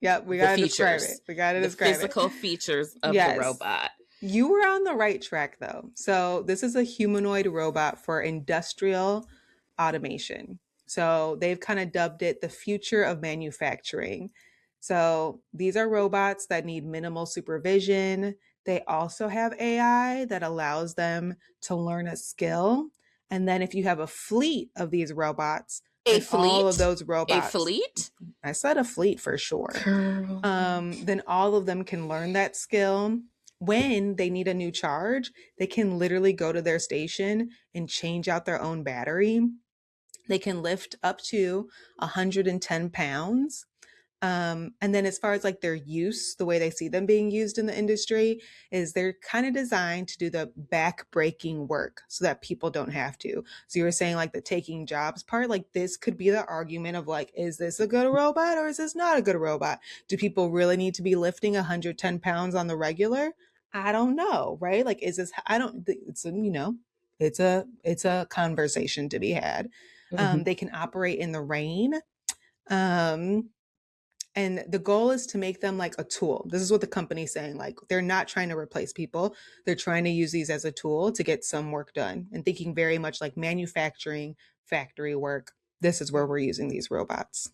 Yep, we the gotta describe features, it. We gotta the describe it. physical features of the Yes. robot. You were on the right track though. So this is a humanoid robot for industrial automation. So they've kind of dubbed it the future of manufacturing. So these are robots that need minimal supervision. They also have AI that allows them to learn a skill. And then if you have a fleet of these robots, A then all of fleet? those A robots, fleet? I said a fleet for sure, Girl. then all of them can learn that skill. When they need a new charge, they can literally go to their station and change out their own battery. They can lift up to 110 pounds. And then as far as like their use, the way they see them being used in the industry is they're kind of designed to do the back breaking work so that people don't have to. So you were saying like the taking jobs part, like this could be the argument of like, is this a good robot or is this not a good robot? Do people really need to be lifting 110 pounds on the regular? I don't know, right? Like, is this, I don't, it's, it's a conversation to be had. Mhm. They can operate in the rain. Um, and the goal is to make them like a tool. This is what the company's saying. Like they're not trying to replace people. They're trying to use these as a tool to get some work done and thinking very much like manufacturing, factory work. This is where we're using these robots.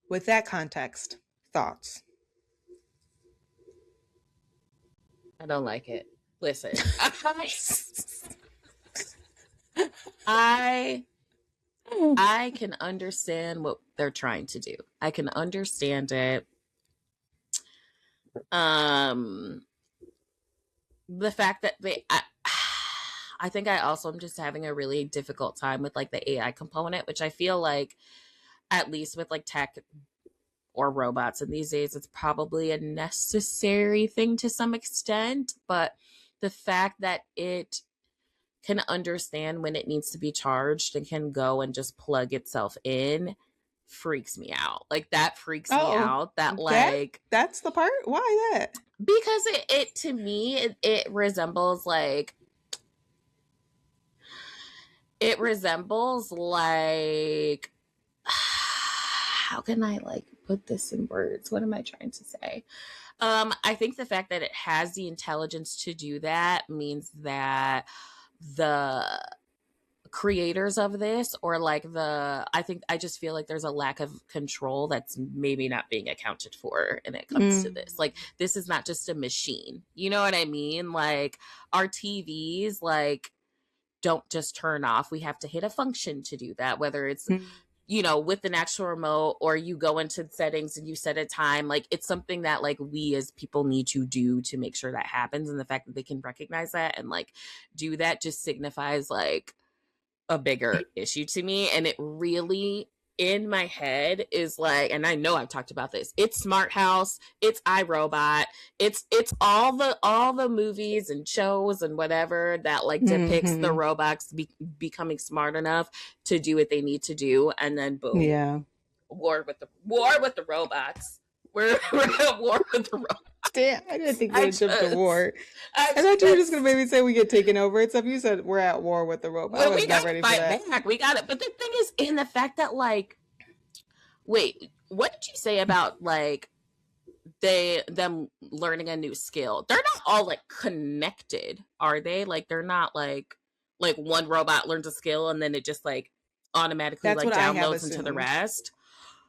With that context, thoughts? I don't like it. Listen, I I can understand what they're trying to do. I can understand it. Um, the fact that I think I also am just having a really difficult time with like the AI component, which I feel like at least with like tech or robots in these days, it's probably a necessary thing to some extent. But the fact that it can understand when it needs to be charged and can go and just plug itself in freaks me out. Like that freaks me Oh, out. That that like that's the part. Why that? because it to me it resembles like it resembles like how can I like put this in words? What am I trying to say? I think the fact that it has the intelligence to do that means that the creators of this or like the I think I just feel like there's a lack of control that's maybe not being accounted for when it comes to Mm. this. Like this is not just a machine. You know what I mean? Like our TVs like don't just turn off. We have to hit a function to do that, whether it's Mm. with an actual remote or you go into settings and you set a time. Like it's something that like we as people need to do to make sure that happens. And the fact that they can recognize that and like do that just signifies like a bigger issue to me. And it really in my head is like, and I know I've talked about this, it's Smart House, it's iRobot, it's all the movies and shows and whatever that like depicts the Mhm. robots becoming smart enough to do what they need to do, and then boom, Yeah. war with the robots. We're at war with the robots. Damn, I didn't think we I would jump to just war. I I thought you were just gonna just maybe say we get taken over and stuff. You said we're at war with the robot. I well, we was not gotta ready for fight that. back. We got it. But the thing is, in the fact that like wait, what did you say about like them learning a new skill? They're not all like connected, are they? Like they're not like one robot learns a skill and then it just like automatically That's like what I have downloads into the assumed. rest.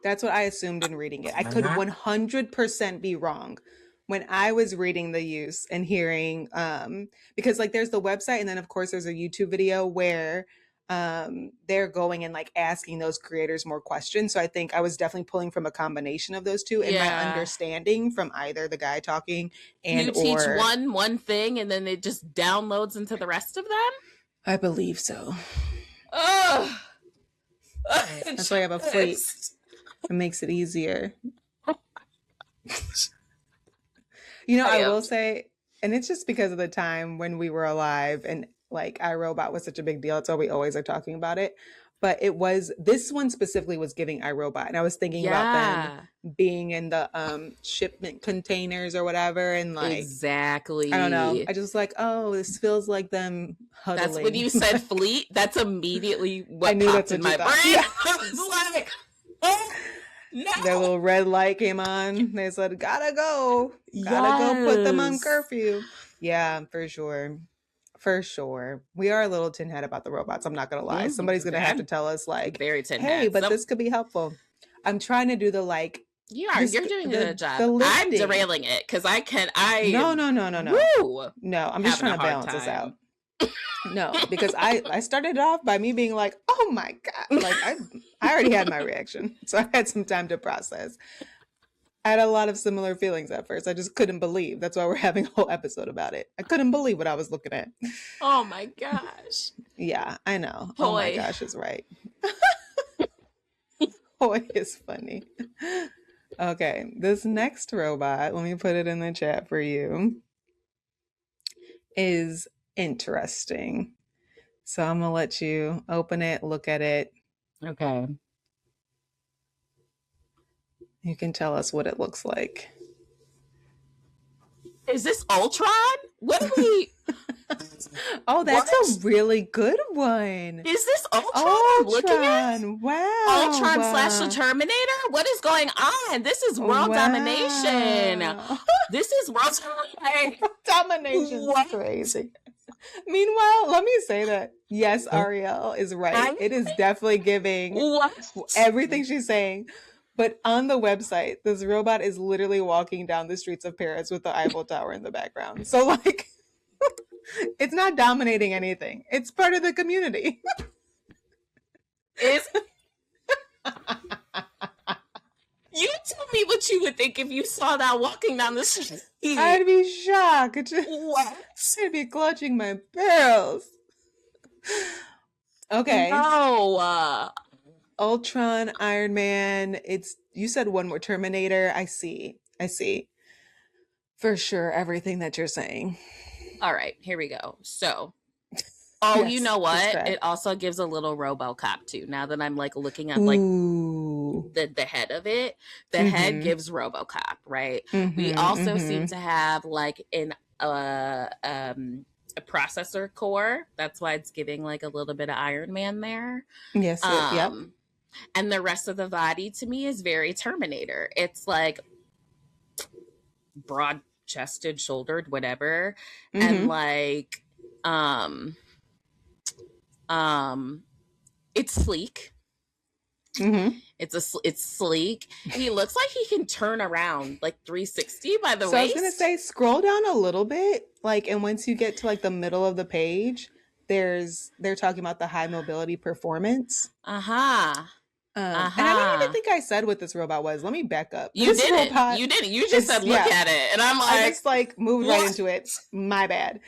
That's what I assumed in reading it. I could 100% be wrong. When I was reading the use and hearing, because like there's the website, and then of course there's a YouTube video where they're going and like asking those creators more questions. So I think I was definitely pulling from a combination of those two, and my Yeah. understanding from either the guy talking and You teach or one thing and then it just downloads into the rest of them? I believe so. Oh, That's why I have a fleet. It makes it easier. You know, I will say, and it's just because of the time when we were alive and like iRobot was such a big deal. It's why we always are talking about it. But it was this one specifically was giving iRobot. And I was thinking about them yeah, being in the shipment containers or whatever. And like, exactly. I don't know. I just like, oh, this feels like them That's huddling. when you said fleet. That's immediately I what knew popped that's in what you my thought. brain. Yeah. I was like, oh Their no, little red light came on. They said, gotta go. Gotta go put them on yes, curfew. Yeah, for sure. For sure. We are a little tin head about the robots. I'm not going to lie. Somebody's going to have to I'm tell us, like, very tin hey, hat. but Some this could be helpful. I'm trying to do the, like, you're doing a good the job. I'm lifting. derailing it because I No. woo, No, I'm just having trying a to hard balance this out. time. No, because I started off by me being like, oh my God. Like, I already had my reaction. So I had some time to process. I had a lot of similar feelings at first. I just couldn't believe. That's why we're having a whole episode about it. I couldn't believe what I was looking at. Oh my gosh, Yeah, I know. Oh my boy. gosh is right. Boy is funny. Okay, this next robot, let me put it in the chat for you, is interesting. So I'm gonna let you open it, look at it. Okay. You can tell us what it looks like. Is this Ultron? What do we? Oh, that's a What really good one. is this Ultron I'm looking at? Ultron. Wow. Ultron slash the Terminator? What is going on? This is world domination. Wow. This is world like, Domination's what? crazy. Meanwhile, let me say that yes, Ariel is right. It is definitely giving What? everything she's saying. But on the website, this robot is literally walking down the streets of Paris with the Eiffel Tower in the background. So, like, it's not dominating anything. It's part of the community. Is you tell me what you would think if you saw that walking down the street. I'd be shocked. What? I'd be clutching my pearls. Okay. No. Ultron, Iron Man. It's you said one more Terminator. I see. For sure everything that you're saying. All right, here we go. So, oh, Yes, you know what? describe. It also gives a little RoboCop too. Now that I'm like looking at like Ooh. the head of it, the head Mhm. gives RoboCop, right? We Mhm, also mhm. seem to have like a processor core. That's why it's giving like a little bit of Iron Man there. Yes, yep. And the rest of the body to me is very Terminator. It's like broad chested, shouldered, whatever, and Mhm. like it's sleek. Mhm. It's sleek. He looks like he can turn around like 360 by the So I was waist. gonna say scroll down a little bit, like, and once you get to like the middle of the page, they're talking about the high mobility performance. Uh-huh. And I don't even think I said what this robot was. Let me back up. You This didn't. robot You didn't. You just is- said look yeah. at it. And I'm I like, just like moved right what? into it. My bad.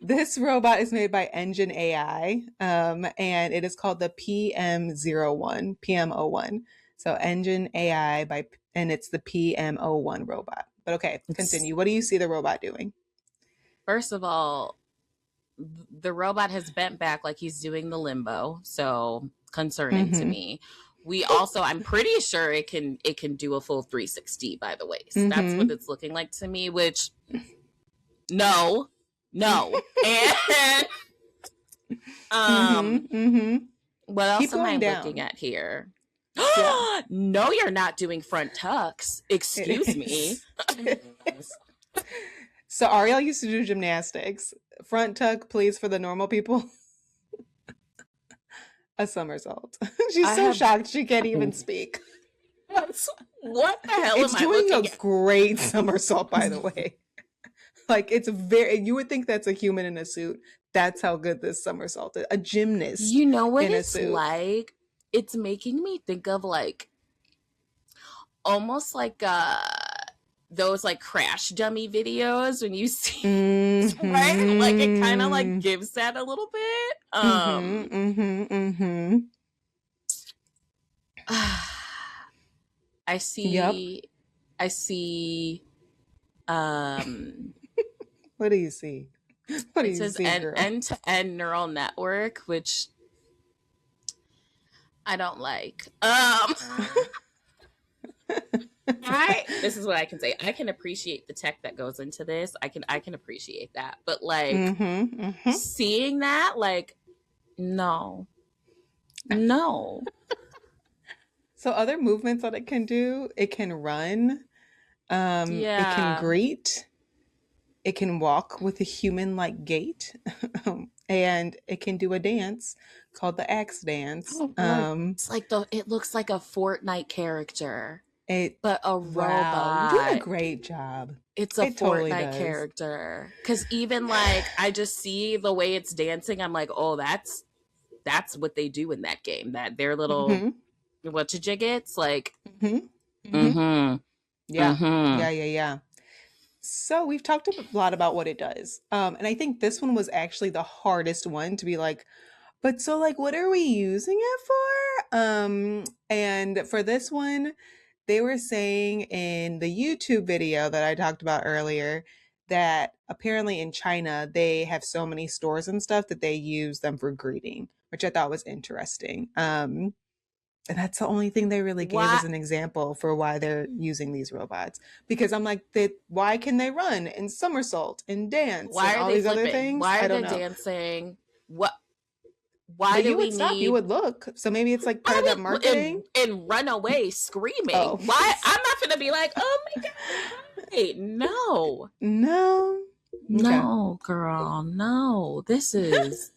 This robot is made by Engine AI, and it is called the PM01, PM01. So Engine AI and it's the PM01 robot. But okay, continue. What do you see the robot doing? First of all, the robot has bent back like he's doing the limbo. So concerning to Mhm. me. We also, I'm pretty sure it can do a full 360 by the waist. That's Mhm. what it's looking like to me, which no. And Mhm. what else Keep am I going down. looking at here? Yeah. No, you're not doing front tucks. It Excuse me. is. It is. So Ariel used to do gymnastics. Front tuck, please, for the normal people. A somersault. She's I so have- shocked she can't even speak. What the hell It's am I doing looking a at? great somersault, by the way. Like it's very. You would think that's a human in a suit. That's how good this somersault is. A gymnast. You know what in a it's suit. like? It's making me think of like almost like those like crash dummy videos when you see right? Like it kind of like gives that a little bit. I see Yep. I see What do you see? What do it you says see, girl? end-to-end neural network, which I don't like. This is what I can say. I can appreciate the tech that goes into this. I can appreciate that. But like seeing that, like, no. So other movements that it can do, it can run, it can Yeah. greet, it can walk with a human-like gait, and it can do a dance called the axe dance. It's like it looks like a Fortnite character, but a Wow, you did a robot. great job. It's a It totally Fortnite does. character. Because even like I just see the way it's dancing, I'm like, oh, that's what they do in that game. That their little Mhm, whatchajiggets, like, mhm, mhm. mm-hmm. Yeah, Mm-hmm. yeah. So we've talked a lot about what it does, and I think this one was actually the hardest one to be like, but so like, what are we using it for? And for this one, they were saying in the YouTube video that I talked about earlier that apparently in China they have so many stores and stuff that they use them for greeting, which I thought was interesting. And that's the only thing they really gave Why? as an example for why they're using these robots. Because I'm like, why can they run and somersault and dance Why and are all they these other flipping? things? Why I are don't they know. dancing? What? Why But do you we would stop, you need? would look. So maybe it's like part I of that would marketing. and run away screaming. Oh. Why? I'm not gonna be like, oh my god, hi. No, No. no, girl, no. This is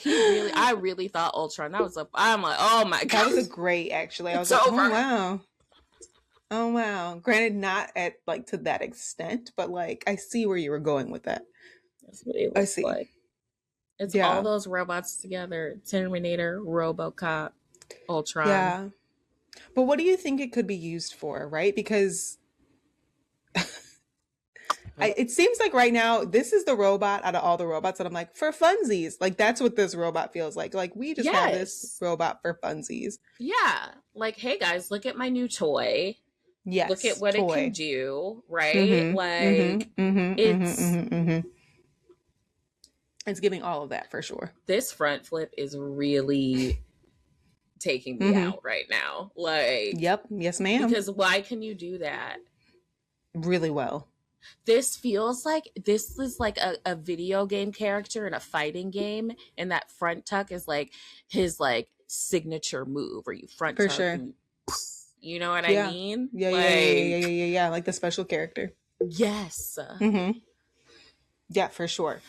I really thought Ultron. I'm like, oh my god, That was a great, actually. I was it's like, over. oh wow. Oh wow. Granted, not at like to that extent, but like I see where you were going with that. That's what it I looks see. like. It's Yeah. all those robots together: Terminator, RoboCop, Ultron. Yeah. But what do you think it could be used for, right? Because it seems like right now, this is the robot out of all the robots that I'm like, for funsies. Like, that's what this robot feels like. Like, we just have this robot for funsies. Yeah. Like, hey guys, look at my new toy. Yes. Look at what toy. it can do, right? Mm-hmm, like, it's it's giving all of that for sure. This front flip is really taking me out right now. Like, yep. Yes, ma'am. Because why can you do that? Really well. This feels like this is like a video game character in a fighting game, and that front tuck is like his like signature move, where you front for tuck sure. and, you know what I mean? Yeah. Like the special character. Yes. Yeah, for sure.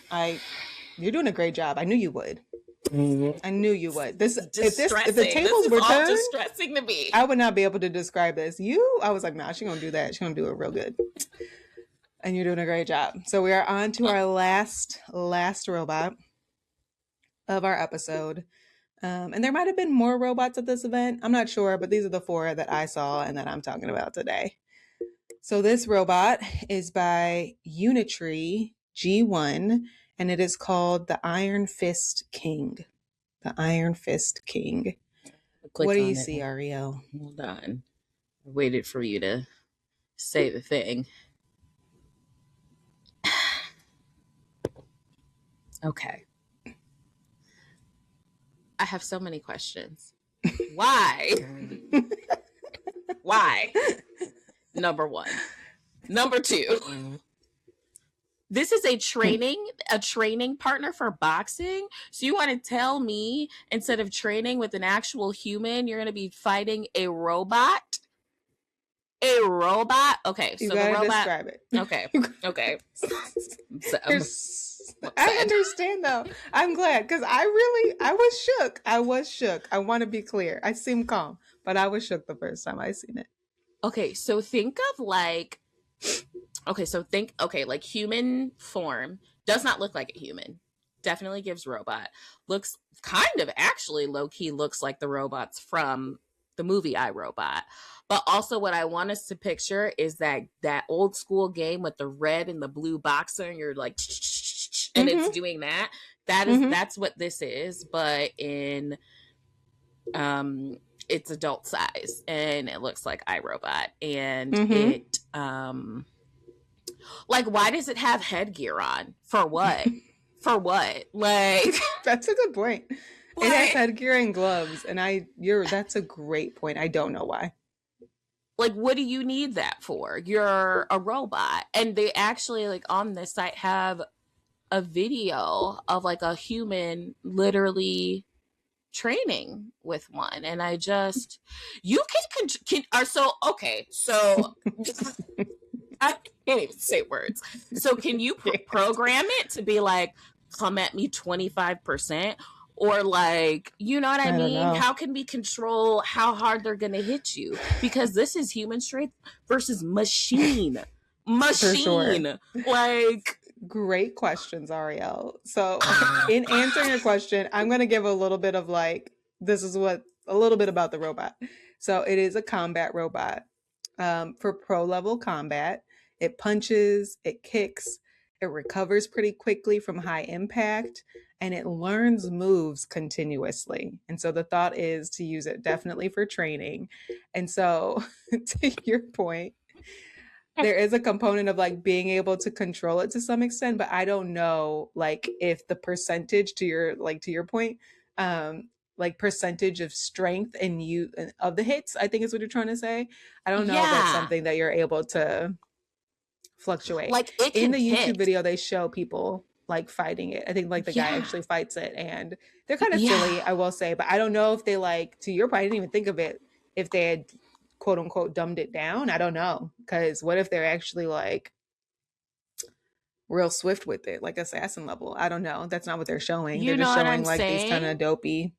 You're doing a great job. I knew you would. I knew you would. If the tables were turned, distressing to me. I would not be able to describe this. I was like, nah, she's gonna do that. She's gonna do it real good. And you're doing a great job. So we are on to our last robot of our episode. And there might have been more robots at this event. I'm not sure, but these are the 4 that I saw and that I'm talking about today. So this robot is by Unitree G1, and it is called the Iron Fist King. The Iron Fist King. What do you see, Ariel? Hold on. I waited for you to say the thing. Okay. I have so many questions. Why? Why? Number 1. Number 2. This is a training partner for boxing. So you want to tell me instead of training with an actual human, you're going to be fighting a robot? A robot? Okay, you so the robot. Describe it. Okay. I understand though. I'm glad because I was shook. I want to be clear. I seem calm, but I was shook the first time I seen it. Okay, so think of like. Like human form does not look like a human. Definitely gives robot. Looks kind of actually low key looks like the robots from the movie iRobot. But also what I want us to picture is that old school game with the red and the blue boxer and you're like and it's doing that. That's what this is, but in it's adult size and it looks like iRobot and it like why does it have headgear on? For what? For what? Like that's a good point. What? It has headgear and gloves and that's a great point. I don't know why. Like what do you need that for? You're a robot. And they actually like on this site have a video of like a human literally training with one and I just you can I can't even say words. So can you program it to be like, come at me 25%? Or like, you know what I mean? How can we control how hard they're going to hit you? Because this is human strength versus machine. Machine. Like. Great questions, Ariel. So in answering your question, I'm going to give a little bit of like, a little bit about the robot. So it is a combat robot for pro level combat. It punches, it kicks, it recovers pretty quickly from high impact, and it learns moves continuously. And so the thought is to use it definitely for training. And so, to your point, there is a component of like being able to control it to some extent, but I don't know like if the percentage to your point, like percentage of strength and you of the hits, I think is what you're trying to say. I don't know if that's Yeah. something that you're able to fluctuate. Like it In can the YouTube hit. video, they show people like fighting it. I think like the guy Yeah. actually fights it, and they're kind of Yeah. silly, I will say, but I don't know if they like, to your point, I didn't even think of it, if they had quote unquote dumbed it down. I don't know. Because what if they're actually like real swift with it, like assassin level? I don't know. That's not what they're showing. They're You just know what I'm showing like these kind saying? of dopey. It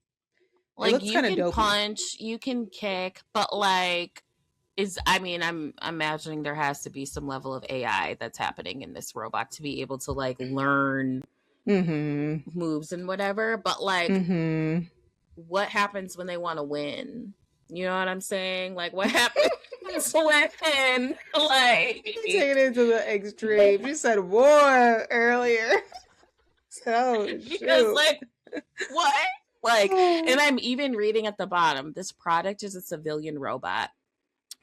Like looks you kind of can dopey. punch, you can kick, but like I mean, I'm imagining there has to be some level of AI that's happening in this robot to be able to like learn Mm-hmm. moves and whatever, but like Mm-hmm. what happens when they want to win? You know what I'm saying? Like what happens when like Take it to the extreme. You said war earlier. Oh because shoot. like what? Like, and I'm even reading at the bottom, this product is a civilian robot.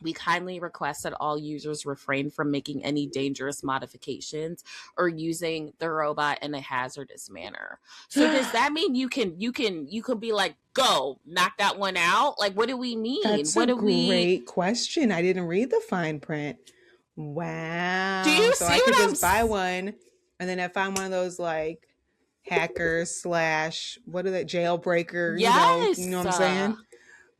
We kindly request that all users refrain from making any dangerous modifications or using the robot in a hazardous manner. So does that mean you can be like, go, knock that one out? Like what do we mean? That's What a do we great question. I didn't read the fine print. Wow. Do you So see I could what I'm just buy one, and then if I'm one of those like hackers slash what are they, jailbreaker, you know Yes. what I'm saying?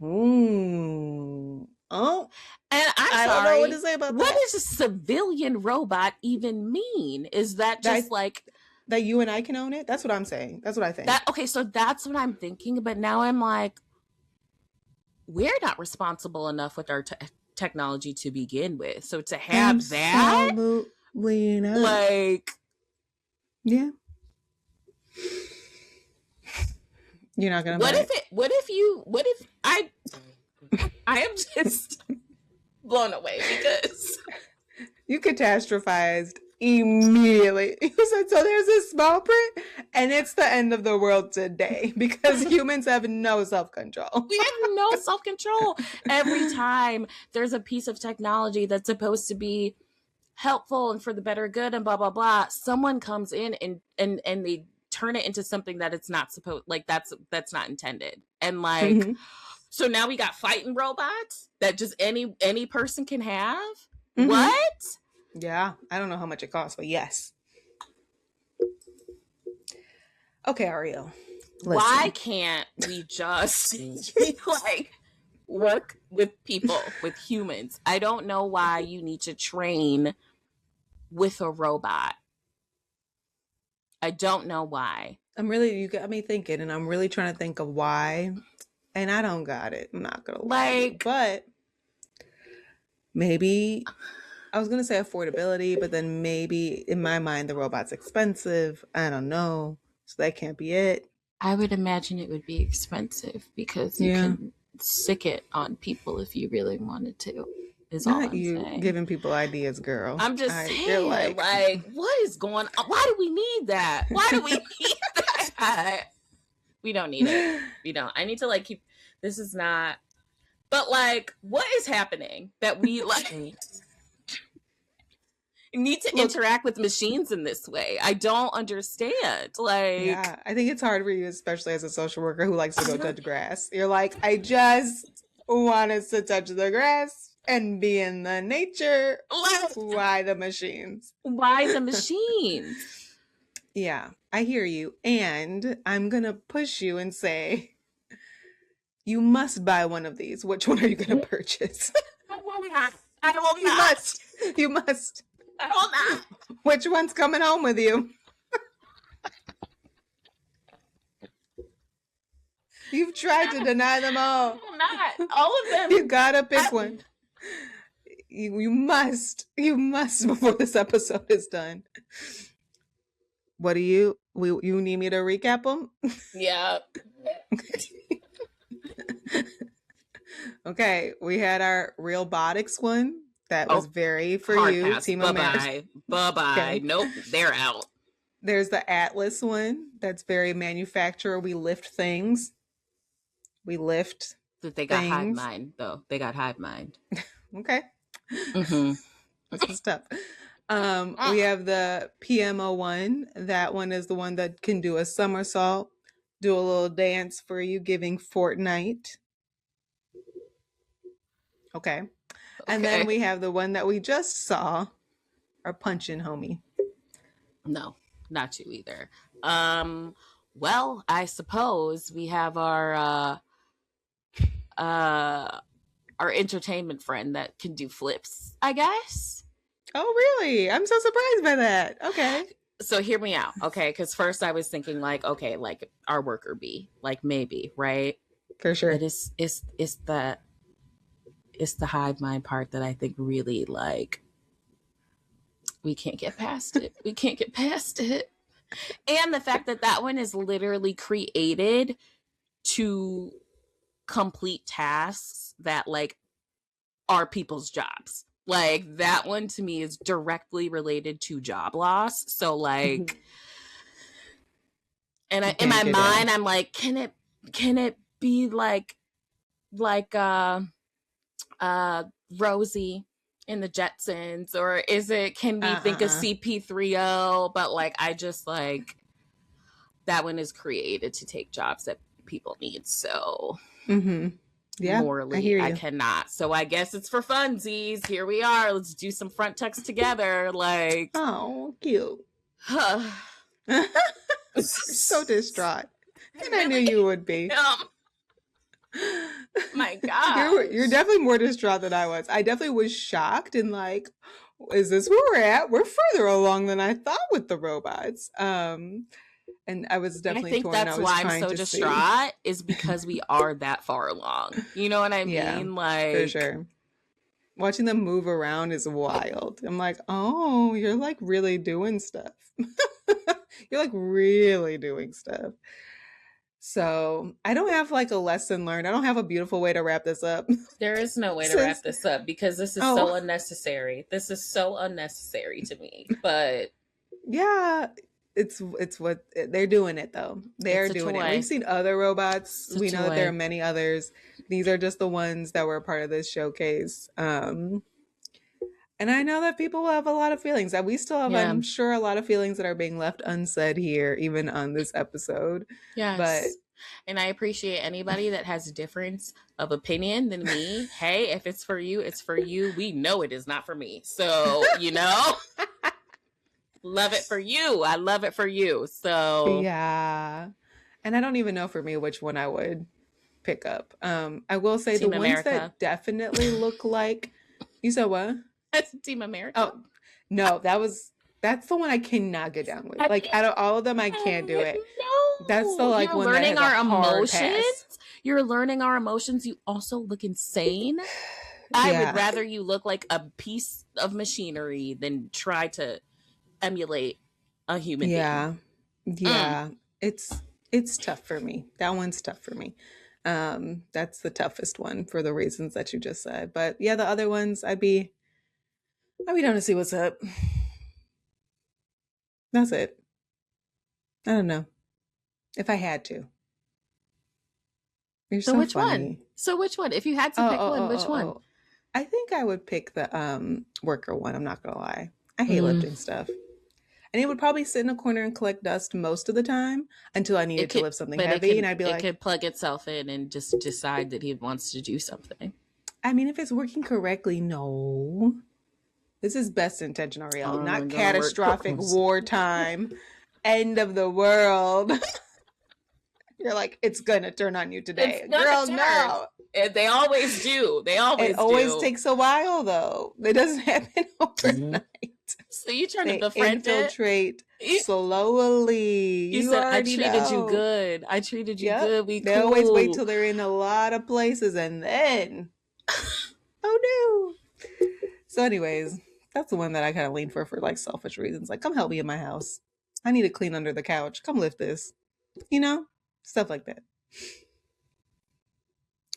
Ooh. Oh, And I'm I don't know what to sorry. say about What that. does a civilian robot even mean? Is that just That like that you and I can own it? That's what I'm saying. That's what I think. that? Okay, so that's what I'm thinking. But now I'm like, we're not responsible enough with our technology to begin with. So to have that, Absolutely not. like, Yeah. You're not gonna what buy if it? What if I am just blown away because You catastrophized immediately. You said, so there's this small print, and it's the end of the world today because humans have no self-control. we have no self-control. Every time there's a piece of technology that's supposed to be helpful and for the better good and blah blah blah, someone comes in and they turn it into something that it's not supposed, like that's not intended. And like Mhm. so now we got fighting robots that just any person can have. Mhm. What? Yeah, I don't know how much it costs, but yes. Okay, Ariel. Why can't we just like work with people, with humans? I don't know why you need to train with a robot. I don't know why. You got me thinking, and I'm really trying to think of why, and I don't got it. I'm not gonna lie to you. Like, But maybe I was gonna say affordability, but then maybe in my mind the robot's expensive. I don't know, so that can't be it. I would imagine it would be expensive because you can sick it on people if you really wanted to. Is all Not I'm you saying. giving people ideas, girl. I'm just saying, like, what is going on? Why do we need that? Why do we need that? We don't need it. We don't. I need to like keep. This is not. But like, what is happening that we like need to interact with machines in this way? I don't understand. Like, yeah, I think it's hard for you, especially as a social worker who likes to go touch grass. You're like, I just want us to touch the grass and be in the nature. Why the machines? Why the machines? Yeah, I hear you. And I'm going to push you and say, you must buy one of these. Which one are you going to purchase? I will not. I will You not. must. You must. I will not. Which one's coming home with you? You've tried to deny them all. I will not. All of them. You gotta pick one. You must. You must before this episode is done. What do you need me to recap them? Yeah. Okay, we had our Realbotics one. That was very for you, pass. Team Bye-bye. America. Bye-bye. Okay. Nope, they're out. There's the Atlas one that's very manufacturer. We lift things. We lift That they got hive things. mind, though. They got hive mind. Okay. Mm-hmm. That's good stuff. We have the PMO1. That one is the one that can do a somersault, do a little dance for you, giving Fortnite. Okay. And then we have the one that we just saw, our punching homie. No, not you either. Well, I suppose we have our entertainment friend that can do flips, I guess. Oh, really? I'm so surprised by that. Okay. So hear me out, okay? Because first I was thinking like, okay, like our worker bee, like maybe, right? For sure. But it's the hive mind part that I think really like we can't get past it. We can't get past it. And the fact that that one is literally created to complete tasks that like are people's jobs. Like that one to me is directly related to job loss. So like, and in my mind, I'm like, can it be like Rosie in the Jetsons, or can we think of CP3O? But like, I just like that one is created to take jobs that people need. So yeah, morally, I cannot. So I guess it's for funsies. Here we are. Let's do some front tucks together. Like, oh, cute. So distraught. And I knew you would be. My God. You're definitely more distraught than I was. I definitely was shocked and like, is this where we're at? We're further along than I thought with the robots. And I was definitely I think torn. that's why I'm so distraught is because we are that far along. You know what I mean? Like, for sure. Watching them move around is wild. I'm like, oh, you're like really doing stuff. You're like really doing stuff. So I don't have like a lesson learned. I don't have a beautiful way to wrap this up. There is no way to wrap this up because this is so unnecessary. This is so unnecessary to me. But yeah, it's what they're doing it though. They're doing it. We've seen other robots. We know that there are many others. These are just the ones that were a part of this showcase. And I know that people have a lot of feelings that we still have, I'm sure, a lot of feelings that are being left unsaid here, even on this episode. Yes. And I appreciate anybody that has a difference of opinion than me. Hey, if it's for you, it's for you. We know it is not for me. So, you know, love it for you. I love it for you. So, yeah. And I don't even know for me which one I would pick up. I will say Team the America. Ones that definitely look like, you said what? That's Team America. Oh, no, that's the one I cannot get down with. Like, out of all of them, I can't do it. No. That's the like You're one learning that has our emotions. Pass. You're learning our emotions. You also look insane. I would rather you look like a piece of machinery than try to emulate a human being. Yeah. It's tough for me. That one's tough for me. That's the toughest one for the reasons that you just said. But yeah, the other ones I'd be down to see what's up. That's it. I don't know. If I had to. You're so which funny. one? So which one? If you had to pick one, which one? I think I would pick the worker one. I'm not gonna lie. I hate lifting stuff. And it would probably sit in a corner and collect dust most of the time until I needed to lift something heavy. And I'd be like, it could plug itself in and just decide that he wants to do something. I mean, if it's working correctly, no. This is best intention, Ariel, not catastrophic wartime, end of the world. You're like, it's gonna turn on you today. Girl, no. They always do. It always takes a while, though. It doesn't happen overnight. So you trying to befriend infiltrate slowly. You said, I treated you good. I treated you good. They always wait till they're in a lot of places and then, oh no. So anyways, that's the one that I kind of lean for like selfish reasons. Like, come help me in my house. I need to clean under the couch. Come lift this. You know? Stuff like that.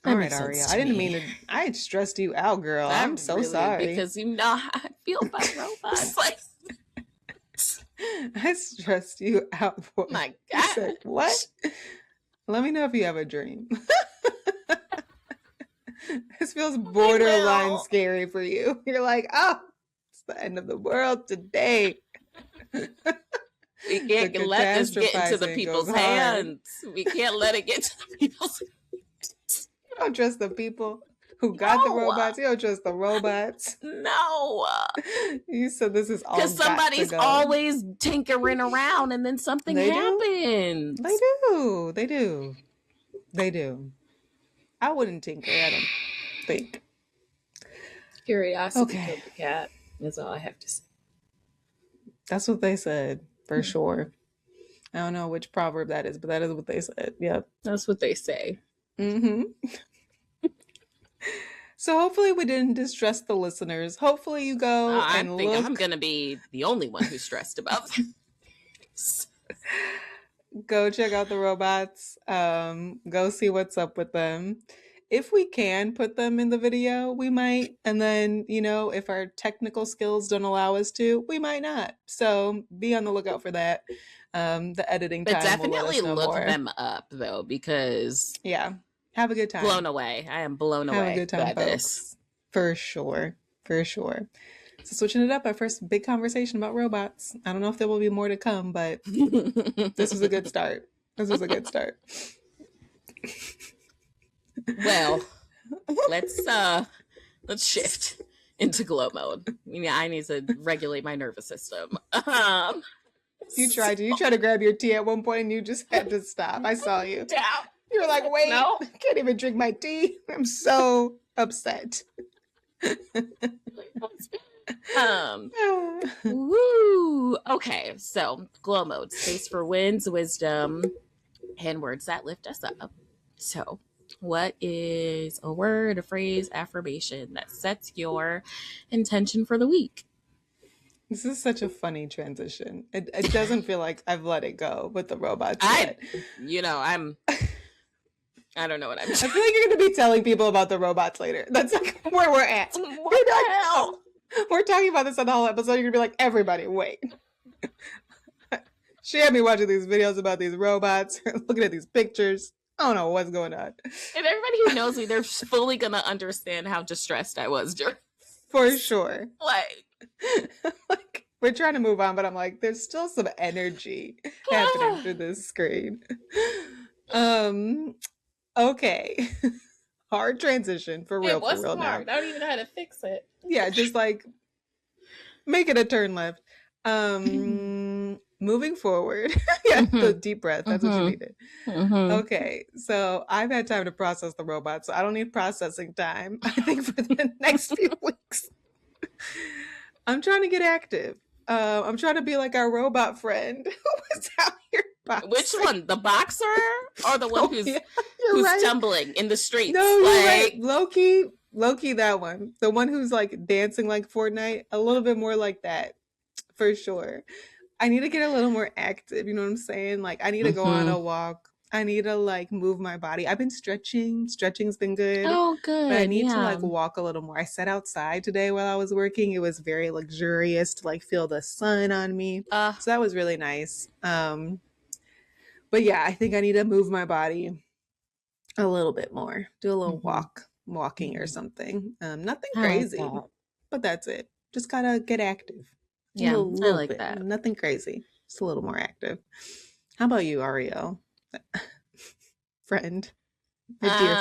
All right, Aria. I didn't mean to. I had stressed you out, girl. I'm so sorry. Because you know how I feel about robots. Like, I stressed you out, boy. My You said, God. what? Let me know if you have a dream. This feels borderline will. scary for you. You're like, oh, it's the end of the world today. We The can't let this get into the catastrophizing goes people's hard. hands. We can't let it get to the people's hands. You don't trust the people who got the No. robots. You don't trust the robots. No. You said this is all Because got to somebody's go. always tinkering around and then something They do? happens. They do. They do. They do. I wouldn't tinker. I don't think. Curiosity Okay. killed the cat. That's all I have to say. That's what they said, for sure. I don't know which proverb that is, but that is what they said. Yep. That's what they say. Mm-hmm. So hopefully we didn't distress the listeners. Hopefully you go I and think look. I'm going to be the only one who's stressed about this. Go check out the robots. Go see what's up with them. If we can put them in the video, we might. And then, if our technical skills don't allow us to, we might not. So be on the lookout for that. The editing But time will let definitely us know look more. them up, though, because Yeah. Have a good time. blown away. I am blown Have away a good time, by folks. this. For sure. For sure. So switching it up, our first big conversation about robots. I don't know if there will be more to come, but this was a good start. This was a good start. Well, let's shift into glow mode. I need to regulate my nervous system. You tried to grab your tea at one point and you just had to stop. I saw you. Down. You were like, wait, No. I can't even drink my tea. I'm so upset. Woo. Okay, so glow mode, space for wins, wisdom, and words that lift us up. So, what is a word, a phrase, affirmation that sets your intention for the week? This is such a funny transition. It doesn't feel like I've let it go with the robots yet. I don't know what I'm I feel like you're going to be telling people about the robots later. That's like where we're at. What the hell? We're talking about this on the whole episode. You're going to be like, everybody, wait. She had me watching these videos about these robots, looking at these pictures. I don't know what's going on. And everybody who knows me, they're fully going to understand how distressed I was during. For sure. Like, we're trying to move on, but I'm like, there's still some energy happening through this screen. Okay. Hard transition for real. it was for real hard. now. I don't even know how to fix it. Yeah, just like make it a turn left. Moving forward. Yeah, the deep breath. That's what you needed. Okay, so I've had time to process the robot, so I don't need processing time. I think for the next few weeks. I'm trying to get active. I'm trying to be like our robot friend who was out here boxing. Which one? The boxer or the one who's right. tumbling in the streets? No, you're right. Low-key, that one. The one who's like dancing like Fortnite. A little bit more like that, for sure. I need to get a little more active. You know what I'm saying? Like, I need to go on a walk. I need to like move my body. I've been stretching. Stretching's been good. Oh, good. But I need to like walk a little more. I sat outside today while I was working. It was very luxurious to like feel the sun on me. So that was really nice. But yeah, I think I need to move my body a little bit more. Do a little walking or something. Nothing crazy, but that's it. Just gotta get active. Yeah, I like bit. that. Nothing crazy. Just a little more active. How about you, Ariel? Friend. A dear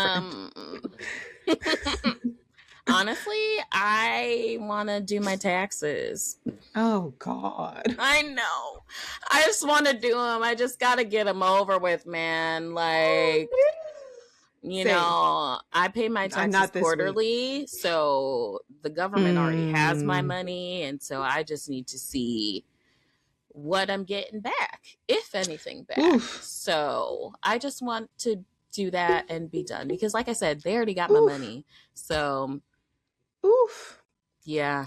friend. Honestly, I want to do my taxes. Oh, God. I know. I just want to do them. I just got to get them over with, man. Like, you know, I pay my taxes quarterly, so the government already has my money, and so I just need to see what I'm getting back, if anything back. Oof. So I just want to do that and be done, because like I said, they already got my money. So yeah.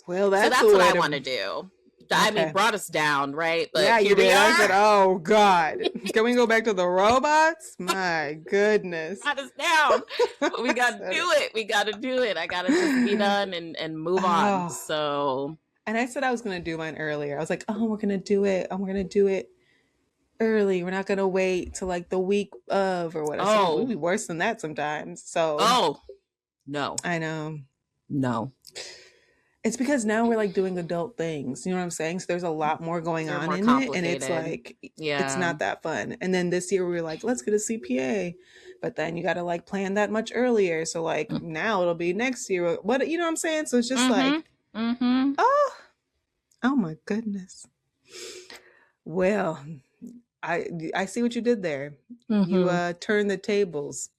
Well, that's what I want to do. I mean, brought us down, right? But yeah, you did. I said, oh, God. Can we go back to the robots? My goodness. Brought us down. But we got to do it. We got to do it. I got to just be done and move on. So And I said I was going to do mine earlier. I was like, oh, we're going to do it. Oh, we're going to do it early. We're not going to wait till like the week of or whatever. So we'll Oh, be worse than that sometimes. So oh, no, I know. no. It's because now we're like doing adult things. You know what I'm saying? So there's a lot more going They're on more in it. And it's complicated. like, it's Yeah. not that fun. And then this year we were like, let's get a CPA. But then you got to like plan that much earlier. So like now it'll be next year. What, you know what I'm saying? So it's just like, Mm-hmm. oh my goodness. Well, I see what you did there. You Mm-hmm. turned the tables.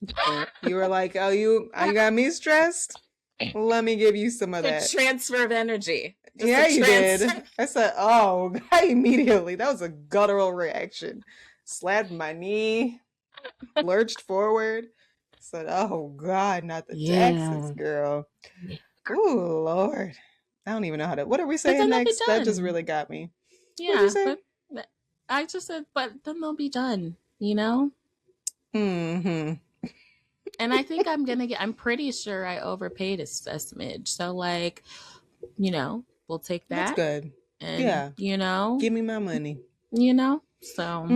You were like, oh, you got me stressed? Let me give you some of A that. transfer of energy. Just Yeah, a you transfer. did. I said, oh, I immediately. That was a guttural reaction. Slapped my knee, lurched forward. Said, oh God, not the taxes, girl. Ooh, Lord. I don't even know how to. What are we But saying then they'll be next? That just done. really got me. What'd you Yeah, say? but I just said, but then they'll be done, you know? Mm-hmm. And I think I'm pretty sure I overpaid a smidge. So, like, we'll take That's that good. and, Yeah. Give me my money. so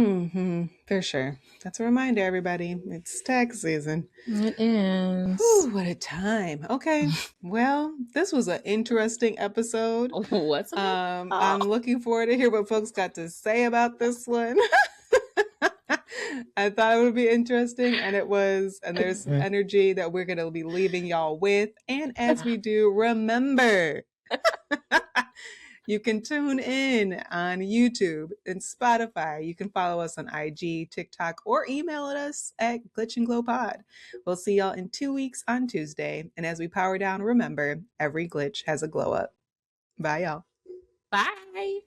For sure. That's a reminder, everybody. It's tax season. it is. Whew, what a time. Okay. Well, this was an interesting episode. Wasn't it? I'm looking forward to hear what folks got to say about this one. I thought it would be interesting, and it was. And there's energy that we're going to be leaving y'all with. And as we do, remember, you can tune in on YouTube and Spotify. You can follow us on IG, TikTok, or email us at glitchandglowpod. We'll see y'all in 2 weeks on Tuesday. And as we power down, remember, every glitch has a glow up. Bye, y'all. Bye.